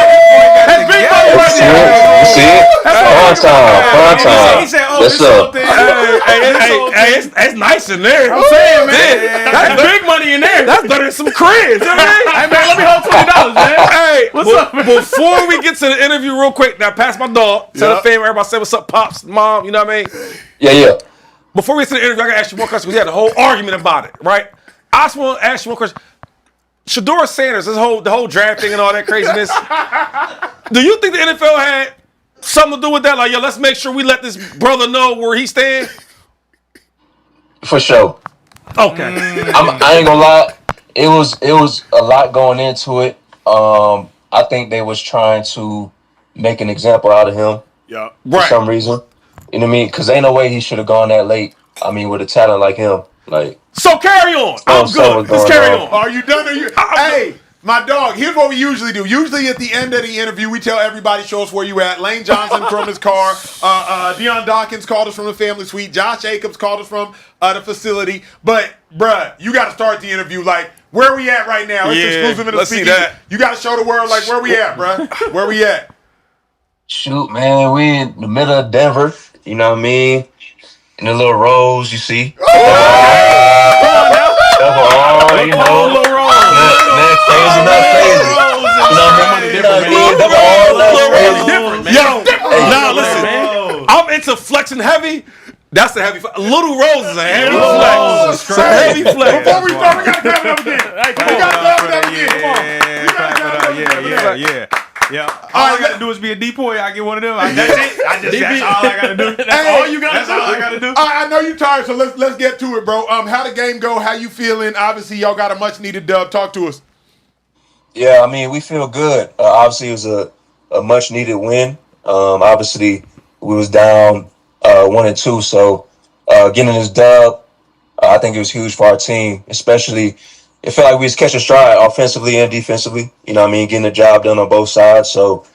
That's big money You right see it? there. You see it? Fun time. He said, What's up? It's nice in there. I'm saying, man. That's big money in there. That's better than some cribs. You know what I mean? Hey, man, let me hold $20, man. Hey, What's up, man? Before we get to the interview, real quick, now pass my dog. Tell the family, everybody say what's up, pops, mom. You know what I mean? Yeah. Before we get to the interview, I gotta ask you one question because we had a whole argument about it, right? I just want to ask you one question. Shedeur Sanders, the whole draft thing and all that craziness. Do you think the NFL had something to do with that? Like, yo, let's make sure we let this brother know where he stands. For sure. Okay. I ain't gonna lie. It was a lot going into it. I think they was trying to make an example out of him Yeah. for some reason. You know what I mean? Because ain't no way he should have gone that late. I mean, with a talent like him, like. So carry on. I'm good. Let's carry on. Are you done? Hey, my dog, here's what we usually do. Usually at the end of the interview, we tell everybody, show us where you at. Lane Johnson from his car. Deion Dawkins called us from the family suite. Josh Jacobs called us from the facility. But, bruh, you got to start the interview like, where we at right now? It's exclusive in the let's see Speakeasy. that. You got to show the world, like, where we at, bruh? Where we at? Shoot, man, we in the middle of Denver. You know what I mean? In the little rows, you see. You know. Man, crazy, not crazy. You know what I mean? Yo, nah, listen. I'm into flexing heavy. That's the heavy flex. Little Rose is a heavy flex. It's a heavy flex. Before we start, we got to clap it up again. Hey, we got to clap it up again. Come on. We got to clap it up Yeah. All I gotta do is be a decoy. I get one of them. That's it. That's all I gotta do. That's all you gotta do. That's all I gotta do. I know you're tired, so let's get to it, bro. How the game go? How you feeling? Obviously, y'all got a much needed dub. Talk to us. Yeah, I mean, we feel good. Obviously, it was a much needed win. Obviously, we was down 1-2, so getting this dub, I think it was huge for our team. Especially, it felt like we was catching stride offensively and defensively. You know what I mean? Getting the job done on both sides. So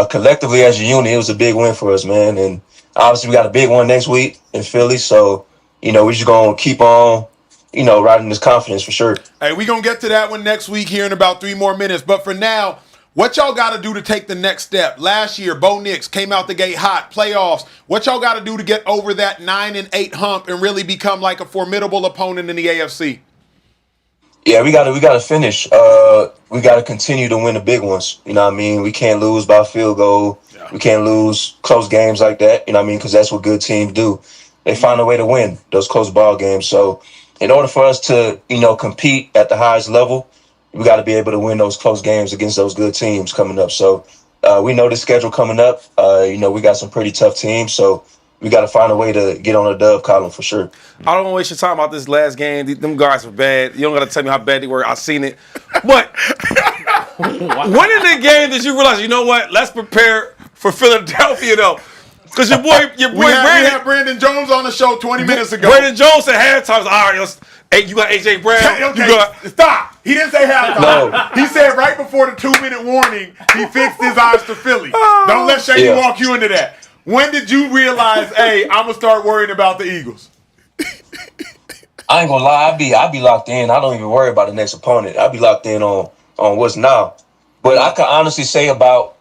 collectively as a unit, it was a big win for us, man. And obviously, we got a big one next week in Philly. So, we're just going to keep on, riding this confidence for sure. Hey, we going to get to that one next week here in about 3 more minutes. But for now, what y'all got to do to take the next step? Last year, Bo Nix came out the gate hot, playoffs. What y'all got to do to get over that 9-8 hump and really become like a formidable opponent in the AFC? Yeah, we got to finish. We got to continue to win the big ones. You know what I mean? We can't lose by field goal. Yeah. We can't lose close games like that. You know what I mean? Because that's what good teams do. They find a way to win those close ball games. So in order for us to, compete at the highest level, we got to be able to win those close games against those good teams coming up. So we know the schedule coming up. We got some pretty tough teams. So we got to find a way to get on the dub column for sure. I don't want to waste your time about this last game. Them guys were bad. You don't got to tell me how bad they were. I seen it. But when in the game did you realize, you know what? Let's prepare for Philadelphia, though. Because your boy we had Brandon Jones on the show 20 minutes ago. Brandon Jones at halftime was, all right, hey, you got A.J. Brown. Okay, stop. He didn't say halftime. No. He said right before the 2-minute warning, he fixed his eyes to Philly. Don't let Shady walk you into that. When did you realize, hey, I'm going to start worrying about the Eagles? I ain't gonna lie, I be locked in. I don't even worry about the next opponent. I be locked in on what's now. But I can honestly say about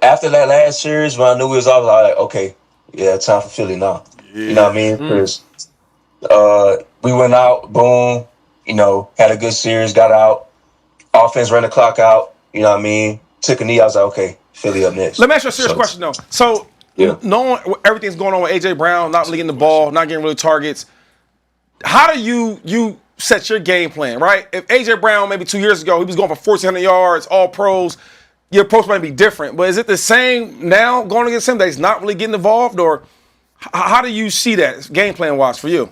after that last series when I knew we was off, I was like, okay, yeah, time for Philly now. Yeah. You know what I mean? Because we went out, boom, had a good series, got out. Offense ran the clock out. You know what I mean? Took a knee. I was like, okay, Philly up next. Let me ask you a serious question though. So, knowing everything's going on with A.J. Brown, not really getting the ball, not getting really targets. How do you set your game plan, right? If A.J. Brown maybe 2 years ago, he was going for 1,400 yards, all pros, your approach might be different. But is it the same now going against him that he's not really getting involved? Or how do you see that game plan-wise for you?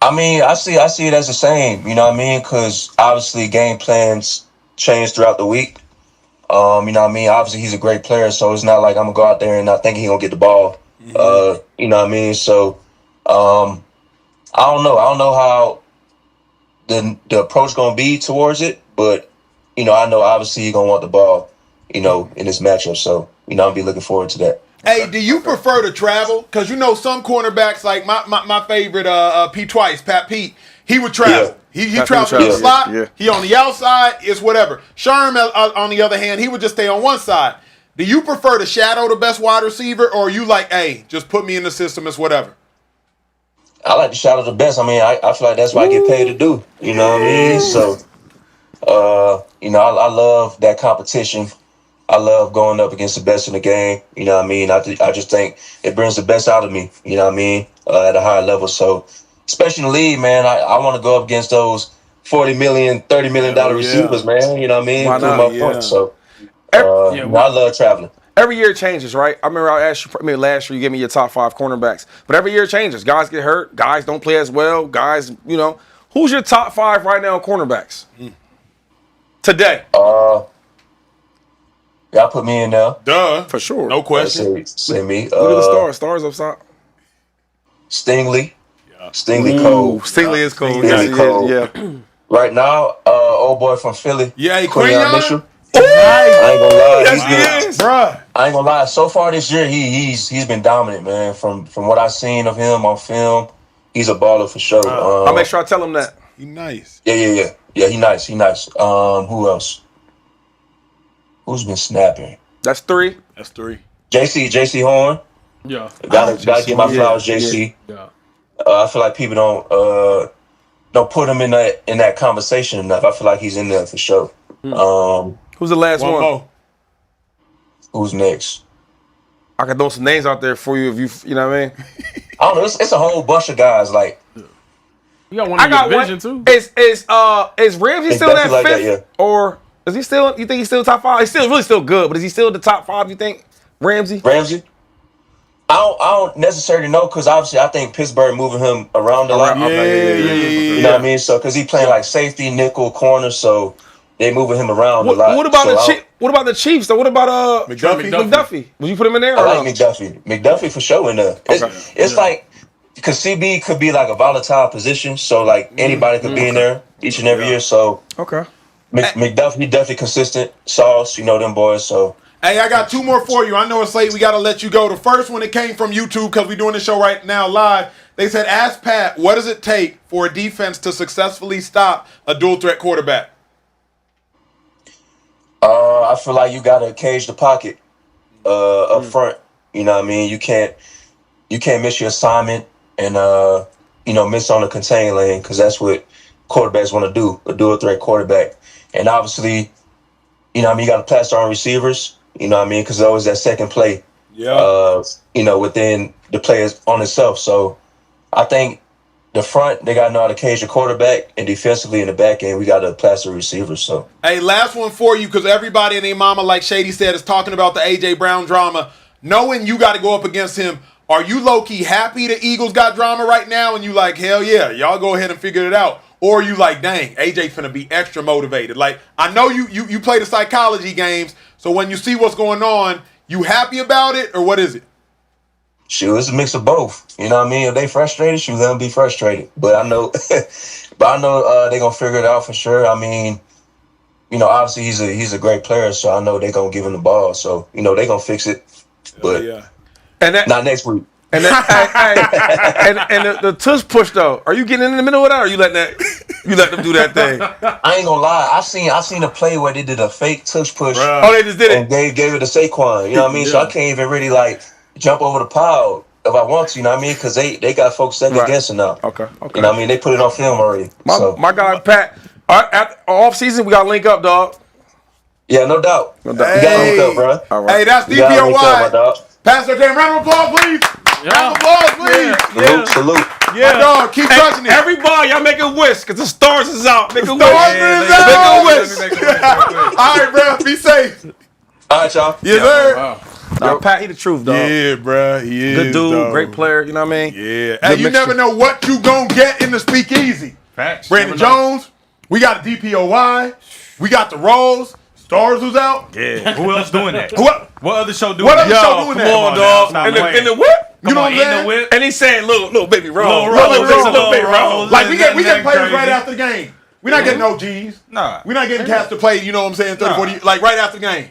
I mean, I see it as the same, you know what I mean? Because obviously game plans change throughout the week. You know what I mean? Obviously, he's a great player, so it's not like I'm going to go out there and not think he's going to get the ball. Mm-hmm. You know what I mean? So, I don't know. I don't know how the approach going to be towards it, but, I know obviously he's going to want the ball, in this matchup. So, I'm going to be looking forward to that. Hey, do you prefer to travel? Because some cornerbacks, like my favorite P. Twice, Pat Pete, he would travel. Yeah. He travels in the slot. Yeah. He on the outside. It's whatever. Sherm, on the other hand, he would just stay on one side. Do you prefer to shadow the best wide receiver, or are you like, hey, just put me in the system, it's whatever? I like to shadow the best. I mean, I feel like that's what I get paid to do. You know what I mean? So, I love that competition. I love going up against the best in the game. You know what I mean? I just think it brings the best out of me, you know what I mean, at a high level. So, especially in the league, man, I want to go up against those $40 million, $30 million receivers, man. You know what I mean? Why not? Yeah. Points. So, I love traveling. Every year it changes, right? I remember I asked you, last year you gave me your top 5 cornerbacks. But every year it changes. Guys get hurt. Guys don't play as well. Guys, Who's your top 5 right now cornerbacks? Today? Y'all put me in there. Duh. For sure. No question. Say me. Look at the stars. Stars up top. Stingley. Yeah. Stingley Cole. Stingley is cool. Stingley Cole. Yeah. Right now, old boy from Philly. Yeah, Quinyon Mitchell. Nice. I ain't gonna lie. Yes, bruh. I ain't gonna lie. So far this year, he's been dominant, man. From what I've seen of him on film, he's a baller for sure. I'll make sure I tell him that. He nice. Yeah. He nice. Who else? Who's been snapping? That's 3. JC Horn. Yeah. Gotta give my flowers, JC. Yeah. I feel like people don't put him in that conversation enough. I feel like he's in there for sure. Who's the last one? More. Who's next? I can throw some names out there for you if you know what I mean? I don't know. It's a whole bunch of guys. Like, you got one in your division too. Is Ramsey still in that like 5th? that, yeah. Or Is he still? You think he's still top 5? He's still really still good, but is he still the top 5? You think Ramsey? I don't necessarily know because obviously I think Pittsburgh moving him around a lot. Yeah. You know what I mean? So because he playing like safety, nickel, corner, so they moving him around a lot. What about the Chiefs? Though? What about McDuffie? Would you put him in there? I like McDuffie. McDuffie for sure in there. It's like because CB could be like a volatile position, so like anybody could be in there each and every year. So McDuffie, he definitely consistent. Sauce, you know them boys. So. Hey, I got 2 more for you. I know it's late. We got to let you go. The first one, it came from YouTube because we're doing the show right now live. They said, ask Pat, what does it take for a defense to successfully stop a dual-threat quarterback? I feel like you got to cage the pocket up front. You know what I mean? You can't miss your assignment and, miss on the contain lane because that's what quarterbacks want to do, a dual-threat quarterback. And obviously, you know what I mean, you got to plaster on receivers. You know what I mean? Because always that second play, within the players on itself. So I think the front, they got to know how to cage the quarterback, and defensively in the back end, we got to plaster receivers. So, hey, last one for you because everybody and their mama, like Shady said, is talking about the A.J. Brown drama. Knowing you got to go up against him, are you low-key happy the Eagles got drama right now and you like, hell yeah, y'all go ahead and figure it out? Or are you like, dang, AJ's finna be extra motivated? Like, I know you play the psychology games, so when you see what's going on, you happy about it, or what is it? Shoot, it's a mix of both. You know what I mean? If they frustrated, shoot, let them be frustrated. But I know, they're gonna figure it out for sure. I mean, obviously he's a great player, so I know they're gonna give him the ball. So they're gonna fix it. But not next week. And the tush push though, are you getting in the middle of that, or you let them do that thing? I ain't gonna lie, I seen a play where they did a fake tush push. Bruh. Oh, they just did it. And gave it to Saquon. You know what I mean? So I can't even really like jump over the pile if I want to. You know what I mean? Because they got folks second guessing now. Okay. You know what I mean? They put it on film already. My guy Pat. After off season, we gotta link up, dog. Yeah, no doubt. Hey. We gotta link up, bro. All right. Hey, that's DPOY. Pastor Surtain, round of applause, please. Round of applause, please. Salute. Yeah. My dog, keep touching it. Everybody, y'all make a wish because the stars is out. Make a wish. Make a wish. All right, bro. Be safe. All right, y'all. Yes, sir. Wow. Nah, Pat, he the truth, dog. Yeah, bro. He is. Good dude, dog. great player. You know what I mean? Yeah. Hey, you never know what you gonna get in the Speakeasy. Facts. Brandon Jones. We got the DPOY. We got the Rolls. Stars was out. Yeah. Who else doing that? What other show doing What that? other show doing that? Come on, dog. In the whip. You know what I'm saying? In the whip. And he saying, little baby Rose. Little baby Rose. Like we get players right after the game. We're not getting no G's. Nah. We're not getting cats to play, you know what I'm saying, 30, 40, like right after the game.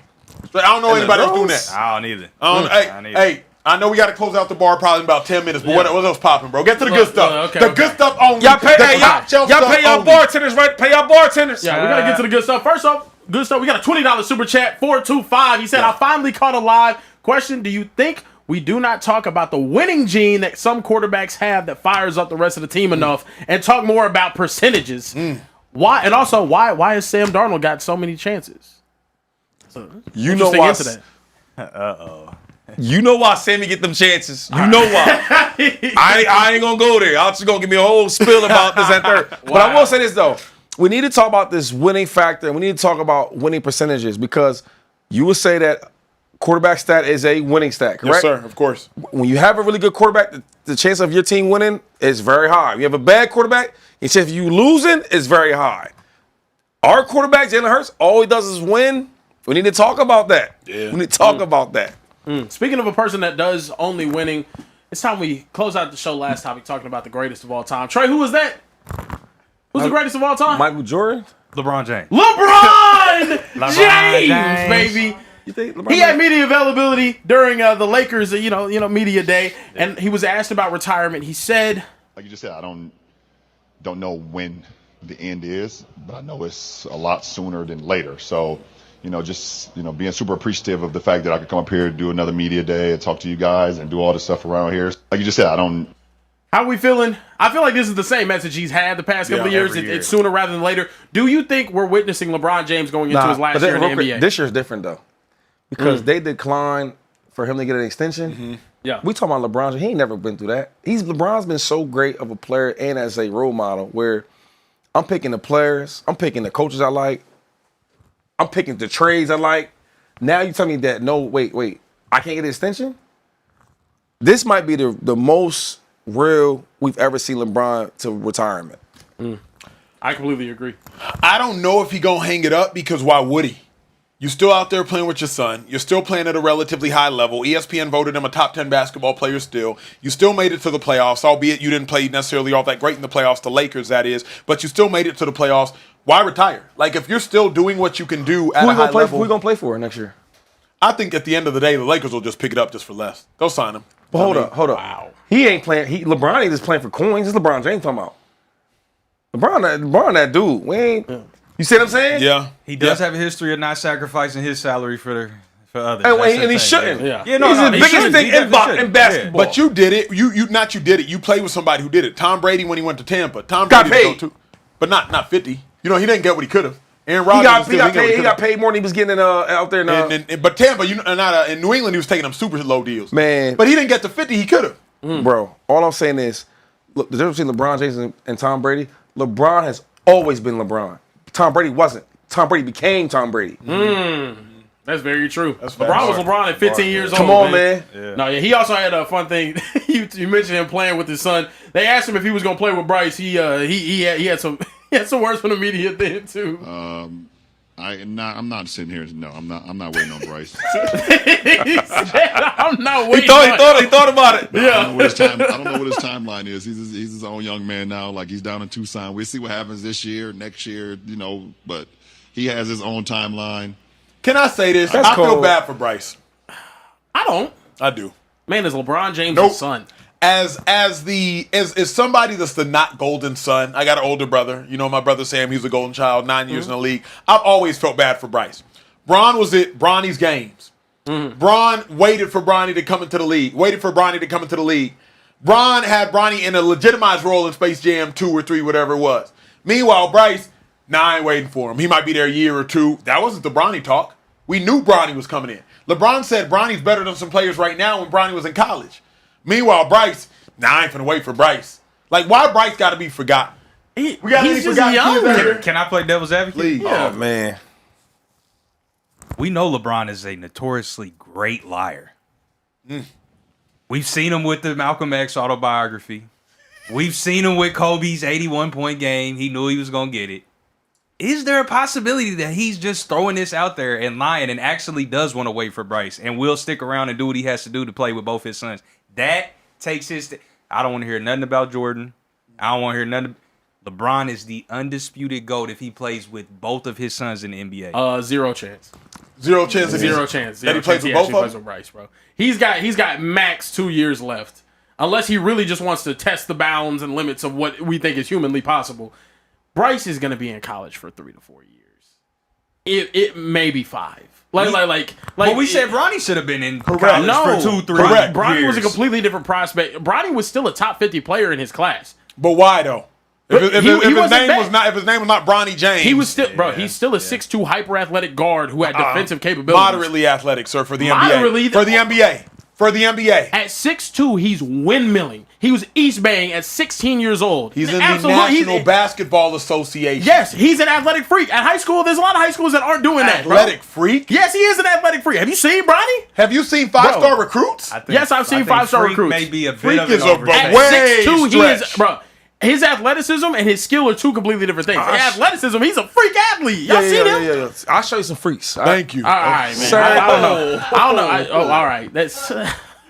So I don't know anybody else doing that. I don't either. Hey, I know we got to close out the bar probably in about 10 minutes, but what else popping, bro? Get to the good stuff. Good stuff only. Y'all pay y'all bartenders, right? Pay y'all bartenders. Yeah, we got to get to the good stuff. First off, good stuff. We got a $20 super chat, 425. He said, I finally caught a live question. Do you think we do not talk about the winning gene that some quarterbacks have that fires up the rest of the team enough and talk more about percentages? Why? And also, why has Sam Darnold got so many chances? So, you know why? You know why Sammy get them chances. You know why. I ain't gonna go there. I'm just gonna give me a whole spill about this and third. Wow. But I will say this though. We need to talk about this winning factor. We need to talk about winning percentages because you would say that quarterback stat is a winning stat, correct? Yes, sir. Of course. When you have a really good quarterback, the chance of your team winning is very high. If you have a bad quarterback, the chance of you losing is very high. Our quarterback, Jalen Hurts, all he does is win. We need to talk about that. Yeah. We need to talk about that. Speaking of a person that does only winning, it's time we close out the show last topic talking about the greatest of all time. Trey, who was that? Who's the greatest of all time? Michael Jordan? LeBron James. LeBron James, baby. You think he had media availability during the Lakers, media day, and he was asked about retirement. He said, like you just said, I don't know when the end is, but I know it's a lot sooner than later. So, being super appreciative of the fact that I could come up here, do another media day and talk to you guys and do all this stuff around here. Like you just said, how are we feeling? I feel like this is the same message he's had the past couple of years. It's sooner rather than later. Do you think we're witnessing LeBron James going into his last year in the NBA? This year's different, though. Because they declined for him to get an extension. Yeah. We talking about LeBron. He ain't never been through that. LeBron's been so great of a player and as a role model where I'm picking the players, I'm picking the coaches I like. I'm picking the trades I like. Now you tell me that wait, I can't get an extension? This might be the most real we've ever seen LeBron to retirement. I completely agree. I don't know if he gonna hang it up because why would he? You still out there playing with your son. You're still playing at a relatively high level. ESPN voted him a top 10 basketball player still. You still made it to the playoffs, albeit you didn't play necessarily all that great in the playoffs, the Lakers that is, but you still made it to the playoffs. Why retire? Like, if you're still doing what you can do at a high level. Who we going to play for next year? I think at the end of the day, the Lakers will just pick it up just for less. They'll sign him. But hold up. Wow. He ain't playing. LeBron ain't just playing for coins. It's LeBron James talking about. LeBron that dude. We ain't. You see what I'm saying? Yeah. He does have a history of not sacrificing his salary for others. And he shouldn't. Yeah. He's the biggest thing in basketball. But you did it. You did it. You played with somebody who did it. Tom Brady when he went to Tampa. Tom got Brady paid. Too, but not 50. You know, he didn't get what he could have. Aaron Rodgers he got paid more than he was getting out there now. But Tampa, in New England, he was taking them super low deals. Man. But he didn't get the 50 he could have. Bro, all I'm saying is, look, the difference between LeBron James and Tom Brady, LeBron has always been LeBron. Tom Brady wasn't. Tom Brady became Tom Brady. That's very true. LeBron was LeBron at 15 years old. Come on, man. Yeah. No, yeah, he also had a fun thing. you mentioned him playing with his son. They asked him if he was going to play with Bryce. He had some words from the media then too. I'm not sitting here. No, I'm not waiting on Bryce. He said, I'm not waiting. He thought about it. Yeah. I don't know what his timeline is. He's his own young man now. Like, he's down in Tucson. We'll see what happens this year, next year. But he has his own timeline. Can I say this? That's I feel cold. bad for Bryce. I don't. I do. Man, is LeBron James' son. As somebody that's the not golden son, I got an older brother. You know, my brother Sam, he's a golden child, 9 years in the league. I've always felt bad for Bryce. Bron was at Bronny's games. Bron waited for Bronny to come into the league. Bron had Bronny in a legitimized role in Space Jam 2 or 3, whatever it was. Meanwhile, Bryce, I ain't waiting for him. He might be there a year or two. That wasn't the Bronny talk. We knew Bronny was coming in. LeBron said Bronny's better than some players right now when Bronny was in college. Meanwhile, Bryce, I ain't finna wait for Bryce. Like, why Bryce got to be forgotten? He's just young. Can I play devil's advocate? Please. Oh, man. We know LeBron is a notoriously great liar. We've seen him with the Malcolm X autobiography. We've seen him with Kobe's 81-point game. He knew he was going to get it. Is there a possibility that he's just throwing this out there and lying and actually does want to wait for Bryce and will stick around and do what he has to do to play with both his sons? That takes his... I don't want to hear nothing about Jordan. I don't want to hear nothing... LeBron is the undisputed GOAT if he plays with both of his sons in the NBA. Zero chance. Zero chance. That he plays with both of them? Bryce, bro. He's got max 2 years left. Unless he really just wants to test the bounds and limits of what we think is humanly possible. Bryce is going to be in college for 3 to 4 years. It may be 5. But we said Bronny should have been in college for 2, 3 Correct. Bronny years. was a completely different prospect. Bronny was still a top 50 player in his class. But why, though? If his name was not Bronny James, He was still, he's still a 6'2" hyper athletic guard who had defensive capabilities. moderately athletic, sir, for the NBA. For the NBA. At 6'2", he's windmilling. He was East Baying at 16 years old. He's in the National Basketball Association. Yes, he's an athletic freak. At high school, there's a lot of high schools that aren't doing that, bro. Athletic freak? Yes, he is an athletic freak. Have you seen Bronny? Have you seen 5-star recruits? Yes, I've seen 5-star recruits. May be a bit Freak of is an a overstatement. At way 6'2", he stretch. is, bro. His athleticism and his skill are two completely different things. Athleticism, he's a freak athlete. Y'all seen him? Yeah. I'll show you some freaks. Thank you. All right, man. Sir, I don't know. All right. That's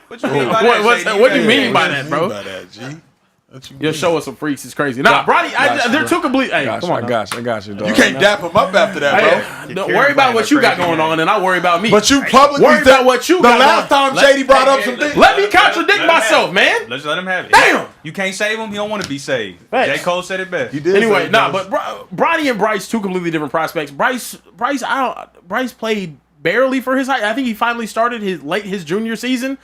What you mean by that? what do you mean by that, bro? By that, G? You'll show us some freaks. It's crazy. Nah, Bronny, they're two complete. Hey, come on. I got you, dog. You can't dap him up after that, bro. Don't worry about what you got going on, and I'll worry about me. But you publicly worry about what you got. The last time Shady brought up some things. Let me contradict myself, man. Let's let him have it. Damn. You can't save him. He don't want to be saved. Facts. J. Cole said it best. He did. Anyway, but Bronny and Bryce, two completely different prospects. Bryce played barely for his height. I think he finally started his junior season.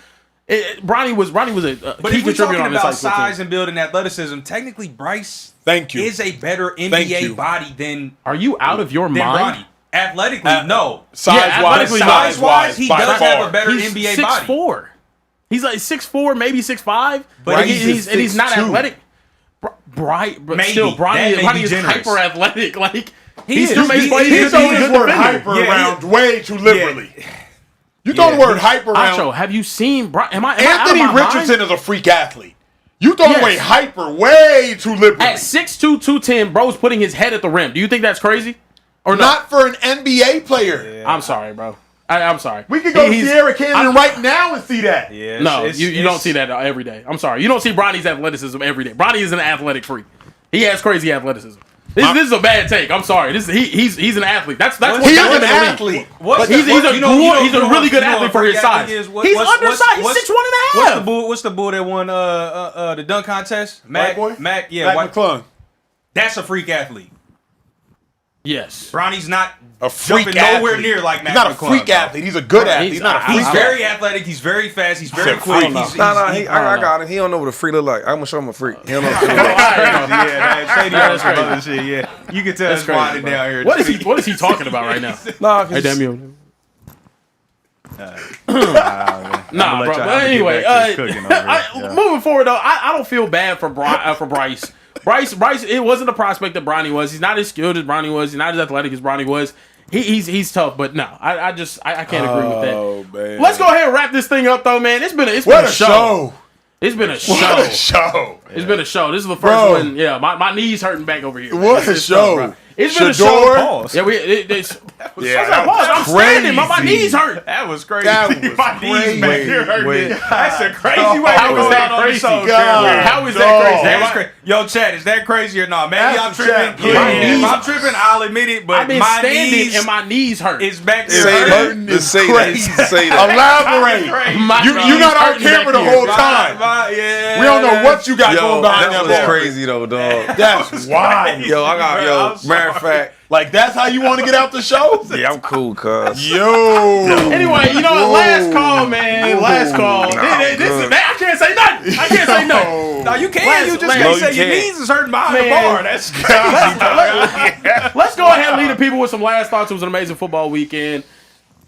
Bronny was a But key if we're contributor talking on this about high school size team. and building athleticism, technically Bryce Thank you. is a better you. NBA body than Are you out of your mind? Bronny. Athletically, no. Size-wise, Size-wise, he by does far. have a better He's NBA body. 6'4". He's like 6'4", maybe 6'5", but Bryce he's not 6'2". athletic. But Maybe. still, That may Bronny be is generous. hyper athletic. Like He throws his word hyper around way too liberally. You throw the word hyper around. Acho, have you seen? Anthony Richardson is a freak athlete. You throw away hyper way too liberally. At 6'2", 210, bro's putting his head at the rim. Do you think that's crazy? Or not for an NBA player? Yeah. I'm sorry, bro. I'm sorry. We could go to Sierra Canyon right now and see that. Yeah, no, you don't see that every day. I'm sorry. You don't see Bronny's athleticism every day. Bronny is an athletic freak. He has crazy athleticism. This is a bad take. I'm sorry. He's an athlete. That's what he's got him an athlete. He's a really good athlete for his size. He's undersized. He's 6'1.5". What's the bull that won the dunk contest? Mac McClung. That's a freak athlete. Yes. Bronny's not a freak jumping nowhere near like Mac McClung. He's not a freak bro. athlete. He's a good athlete. He's not a freak. He's very athletic. He's very fast. He's very quick. I got him. He don't know what a freak look like. I'm gonna show him a freak. He don't know. Yeah, shit. Yeah, you can tell it's winding down here. What is he talking about right now? Hey, damn you. Nah, bro. But anyway, moving forward though, I don't feel bad for Bryce. Bryce, it wasn't the prospect that Bronny was. He's not as skilled as Bronny was. He's not as athletic as Bronny was. He's tough, but no, I can't agree with that. Oh man. Let's go ahead and wrap this thing up though, man. It's been a show. It's been a show. What a show. It's been a show. This is the first one. Yeah, my knees hurting back over here. What a show. It's been a show. Yeah, I'm standing. My knees hurt. That was crazy. That was my knees back here hurting. That's a crazy way How is that crazy? How is that crazy? That's crazy. Yo, Chad, is that crazy or not? Maybe I'm tripping. If I'm tripping, I'll admit it. But I've been my standing knees and my knees hurt. It's back It's there. hurting. Say that. Elaborate. You're not on camera the whole time. We don't know what you got going behind that was ball. crazy though, dog. That's wild. Matter of fact, like that's how you want to get out the show? yeah, I'm cool, cuz. Anyway, you know what? Last call, man. Last call. I can't say nothing. I can't say nothing. No, you can. You just can't say your knees is hurting behind the bar. That's crazy. Let's go ahead and leave the people with some last thoughts. It was an amazing football weekend.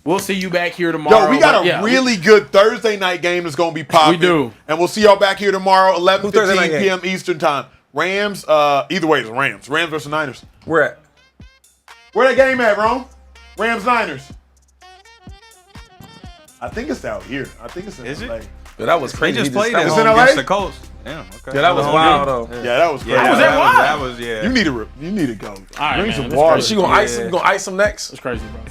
We'll see you back here tomorrow. Yo, we got a really good Thursday night game that's going to be popping. We do. And we'll see y'all back here tomorrow, 11:15 p.m. Eastern time. Rams, either way, it's Rams. Rams versus Niners. Where at? Where that game at, Rome? Rams Niners. I think it's out here. I think it's in LA. Yeah, that was crazy. They just played that it was in LA? against the Colts. Yeah, okay. Yeah, that was wild though. Yeah, that was crazy. Was that wild? That was You need to go. All right, Drink man, some that's water. crazy. She gonna ice him? You gonna ice him next? That's crazy, bro.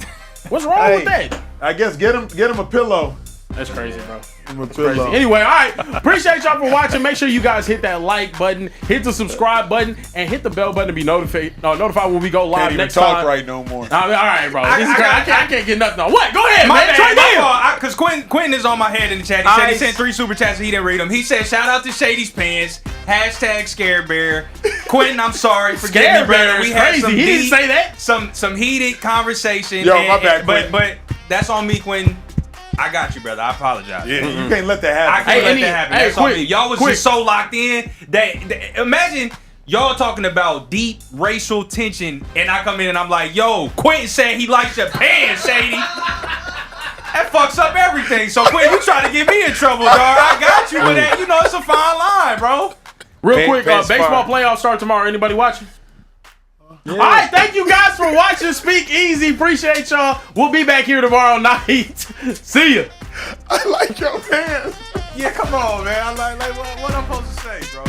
What's wrong with that? I guess get him a pillow. That's crazy, bro. Crazy. Anyway, all right. Appreciate y'all for watching. Make sure you guys hit that like button, hit the subscribe button, and hit the bell button to be notified when we go live Can't even next talk time. right no more. I mean, all right, bro. I can't get nothing on. What? Go ahead, My man. bad, my fault. Because Quentin is on my head in the chat. He said he sent 3 super chats and he didn't read them. He said, shout out to Shady's Pants. # Scare Bear. Quentin, I'm sorry for getting me, brother. We had some he didn't say that. Some heated conversation. Yo, my bad, Quentin. But that's on me, Quentin. I got you, brother. I apologize. Yeah, you can't let that happen. I can't let that happen. That's on me. Y'all was just so locked in that imagine y'all talking about deep racial tension, and I come in and I'm like, yo, Quentin said he likes your pants, Shady. That fucks up everything. So Quentin, you try to get me in trouble, dog. I got you with that. You know it's a fine line, bro. Real quick, baseball playoffs start tomorrow. Anybody watching? Yeah. All right, thank you guys for watching Speakeasy. Appreciate y'all. We'll be back here tomorrow night. See ya. I like your pants. Yeah, come on, man. I like what I'm supposed to say, bro.